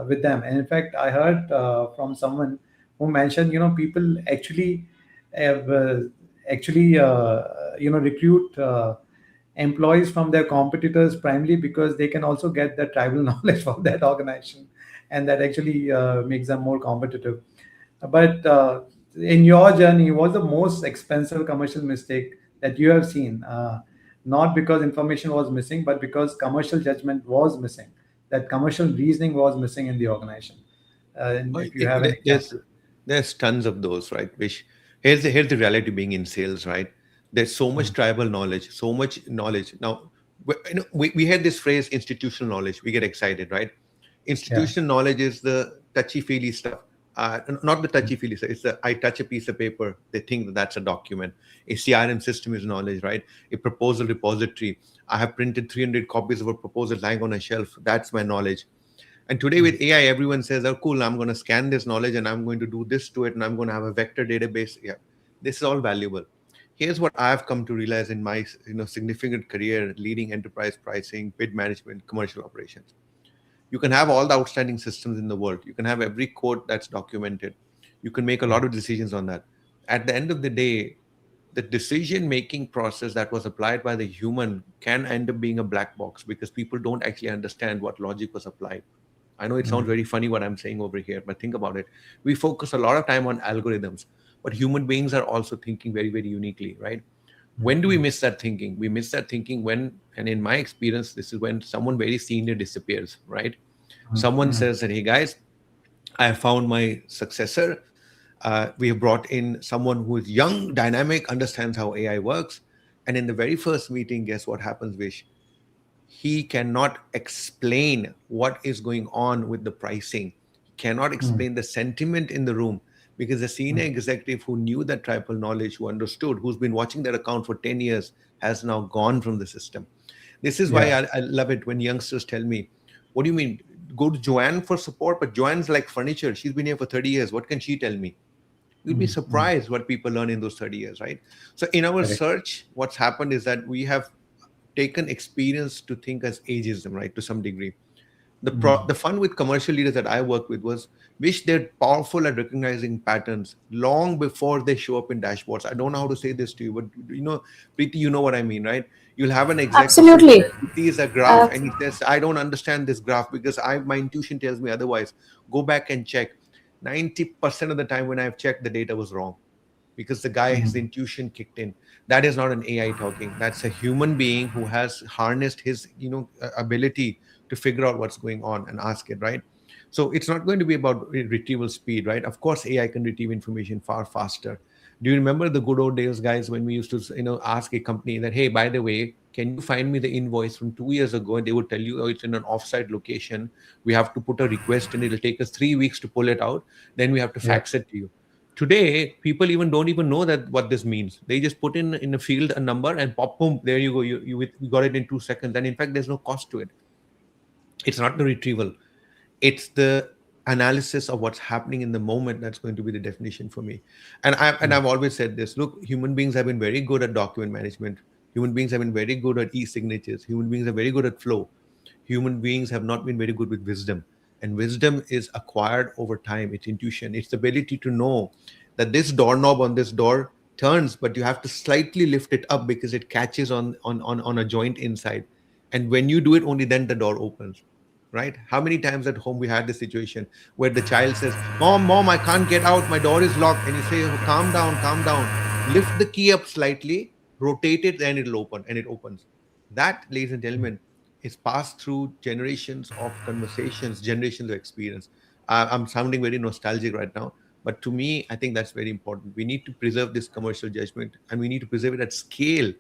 with them. And in fact, I heard from someone who mentioned, people have actually recruit employees from their competitors, primarily because they can also get the tribal knowledge from that organization, and that actually makes them more competitive. But in your journey, what's the most expensive commercial mistake that you have seen? Not because information was missing, but because commercial judgment was missing. That commercial reasoning was missing in the organization. And Oh, if you have an There's example. tons of those, right? Which here's the reality being in sales, right? There's so much tribal knowledge, so much knowledge. Now, we had this phrase, institutional knowledge. We get excited, right? Yeah. Institutional knowledge is the touchy feely stuff. Not the touchy feely. It's the I touch a piece of paper, they think that that's a document. A CRM system is knowledge, right? A proposal repository. I have printed 300 copies of a proposal lying on a shelf. That's my knowledge. And today with AI, everyone says, "Oh, cool! I'm going to scan this knowledge and I'm going to do this to it, and I'm going to have a vector database." Yeah, this is all valuable. Here's what I've come to realize in my significant career leading enterprise pricing, bid management, commercial operations. You can have all the outstanding systems in the world. You can have every code that's documented. You can make a lot of decisions on that. At the end of the day, the decision making process that was applied by the human can end up being a black box because people don't actually understand what logic was applied. I know it sounds very funny what I'm saying over here, but think about it. We focus a lot of time on algorithms, but human beings are also thinking very, very uniquely, right? When do we miss that thinking? We miss that thinking when, and in my experience, this is when someone very senior disappears, right? Someone says that, hey guys, I have found my successor. We have brought in someone who is young, dynamic, understands how AI works. And in the very first meeting, guess what happens, Vish? He cannot explain what is going on with the pricing. He cannot explain the sentiment in the room because the senior executive who knew that tribal knowledge, who understood, who's been watching that account for 10 years, has now gone from the system. This is why I love it when youngsters tell me, what do you mean? Go to Joanne for support, but Joanne's like furniture. She's been here for 30 years. What can she tell me? You'd be surprised what people learn in those 30 years, right? So in our search, what's happened is that we have taken experience to think as ageism, right, to some degree. The fun with commercial leaders that I work with was wish they're powerful at recognizing patterns long before they show up in dashboards. I don't know how to say this to you, but Preeti, you know what I mean, right? You'll have an executive Absolutely. who sees a graph and he says, I don't understand this graph because my intuition tells me otherwise. Go back and check. 90% of the time when I've checked, the data was wrong because the guy, his intuition kicked in. That is not an AI talking. That's a human being who has harnessed his, ability to figure out what's going on and ask it, right? So it's not going to be about retrieval speed, right? Of course, AI can retrieve information far faster. Do you remember the good old days, guys, when we used to, ask a company that, hey, by the way, can you find me the invoice from 2 years ago? And they would tell you, oh, it's in an offsite location. We have to put a request and it'll take us 3 weeks to pull it out. Then we have to fax it to you. Today, people don't even know that what this means. They just put in a field a number and pop, boom, there you go. You got it in 2 seconds. And in fact, there's no cost to it. It's not the retrieval. It's the analysis of what's happening in the moment that's going to be the definition for me. And I've always said this. Look, human beings have been very good at document management. Human beings have been very good at e-signatures. Human beings are very good at flow. Human beings have not been very good with wisdom. And wisdom is acquired over time. It's intuition. It's the ability to know that this doorknob on this door turns, but you have to slightly lift it up because it catches on a joint inside. And when you do it, only then the door opens, right? How many times at home we had this situation where the child says, Mom, I can't get out. My door is locked. And you say, oh, calm down, calm down. Lift the key up slightly, rotate it, then it'll open, and it opens. That, ladies and gentlemen, is passed through generations of conversations, generations of experience. I'm sounding very nostalgic right now, but to me, I think that's very important. We need to preserve this commercial judgment, and we need to preserve it at scale.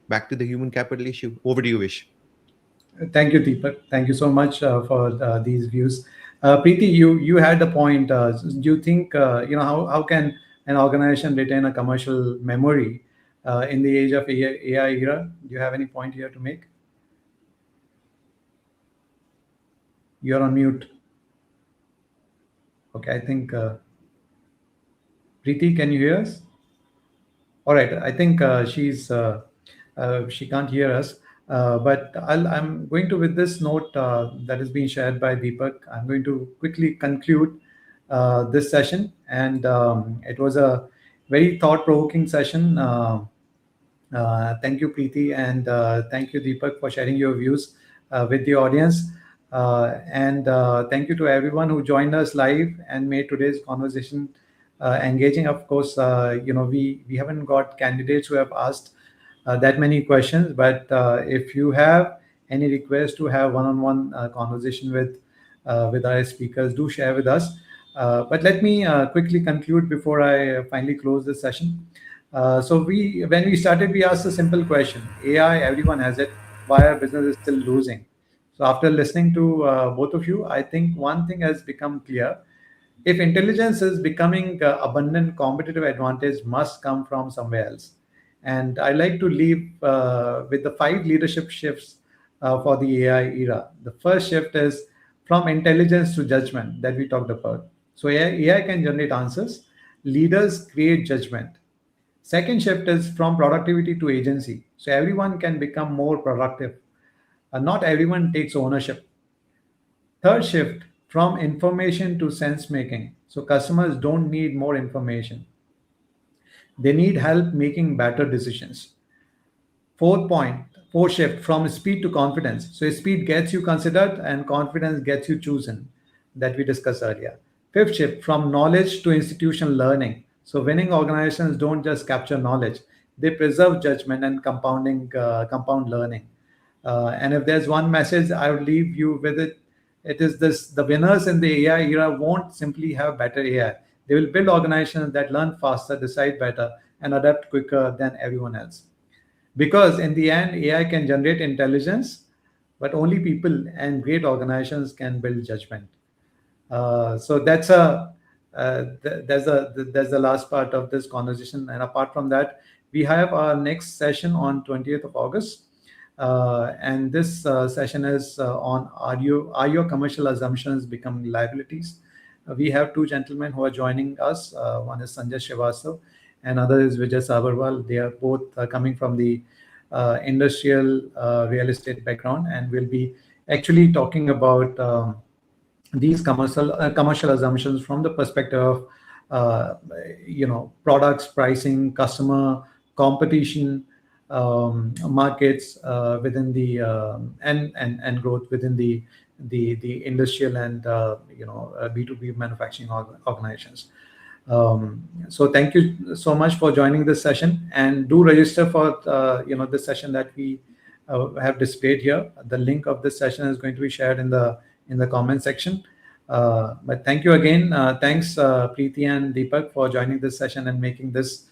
Back to the human capital issue. Over to you, Vish. Thank you, Deepak. Thank you so much for these views. Preeti, you had a point. Do you think how can an organization retain a commercial memory in the age of AI era? Do you have any point here to make? You're on mute. Okay, I think Preeti, can you hear us? All right, I think she can't hear us. But I'm going to, with this note that is being shared by Deepak, I'm going to quickly conclude this session. And it was a very thought-provoking session. Thank you, Preeti, and thank you, Deepak, for sharing your views with the audience. And thank you to everyone who joined us live and made today's conversation engaging. Of course, we haven't got candidates who have asked that many questions, but if you have any request to have one-on-one conversation with our speakers, do share with us. But let me quickly conclude before I finally close this session. So when we started, we asked a simple question: AI, everyone has it. Why our business is still losing? So after listening to both of you, I think one thing has become clear: If intelligence is becoming abundant, competitive advantage must come from somewhere else. And I like to leave with the 5 leadership shifts for the AI era. The first shift is from intelligence to judgment that we talked about. So AI can generate answers, leaders create judgment. Second shift is from productivity to agency. So everyone can become more productive. Not everyone takes ownership. Third shift from information to sense making. So customers don't need more information. They need help making better decisions. Fourth point, fourth shift from speed to confidence. So speed gets you considered and confidence gets you chosen, that we discussed earlier. Fifth shift from knowledge to institutional learning. So winning organizations don't just capture knowledge, they preserve judgment and compound learning. And if there's one message I would leave you with it is this: the winners in the AI era won't simply have better AI. They will build organizations that learn faster, decide better, and adapt quicker than everyone else. Because in the end, AI can generate intelligence, but only people and great organizations can build judgment. So that's the last part of this conversation. And apart from that, we have our next session on 20th of August. And this session is on are your commercial assumptions becoming liabilities? We have 2 gentlemen who are joining us. One is Sanjay Srivastav and other is Vijay Sabarwal. They are both coming from the industrial real estate background, and we'll be actually talking about these commercial assumptions from the perspective of products, pricing, customer, competition, markets within the and growth within the industrial and B2B manufacturing organizations. So thank you so much for joining this session, and do register for this session that we have displayed here. The link of this session is going to be shared in the comment section. But thank you again. Thanks Preeti and Deepak for joining this session and making this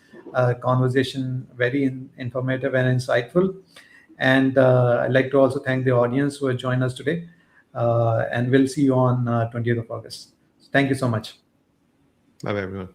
conversation very informative and insightful. And I'd like to also thank the audience who have joined us today. And we'll see you on 20th of August. Thank you so much. Bye, everyone.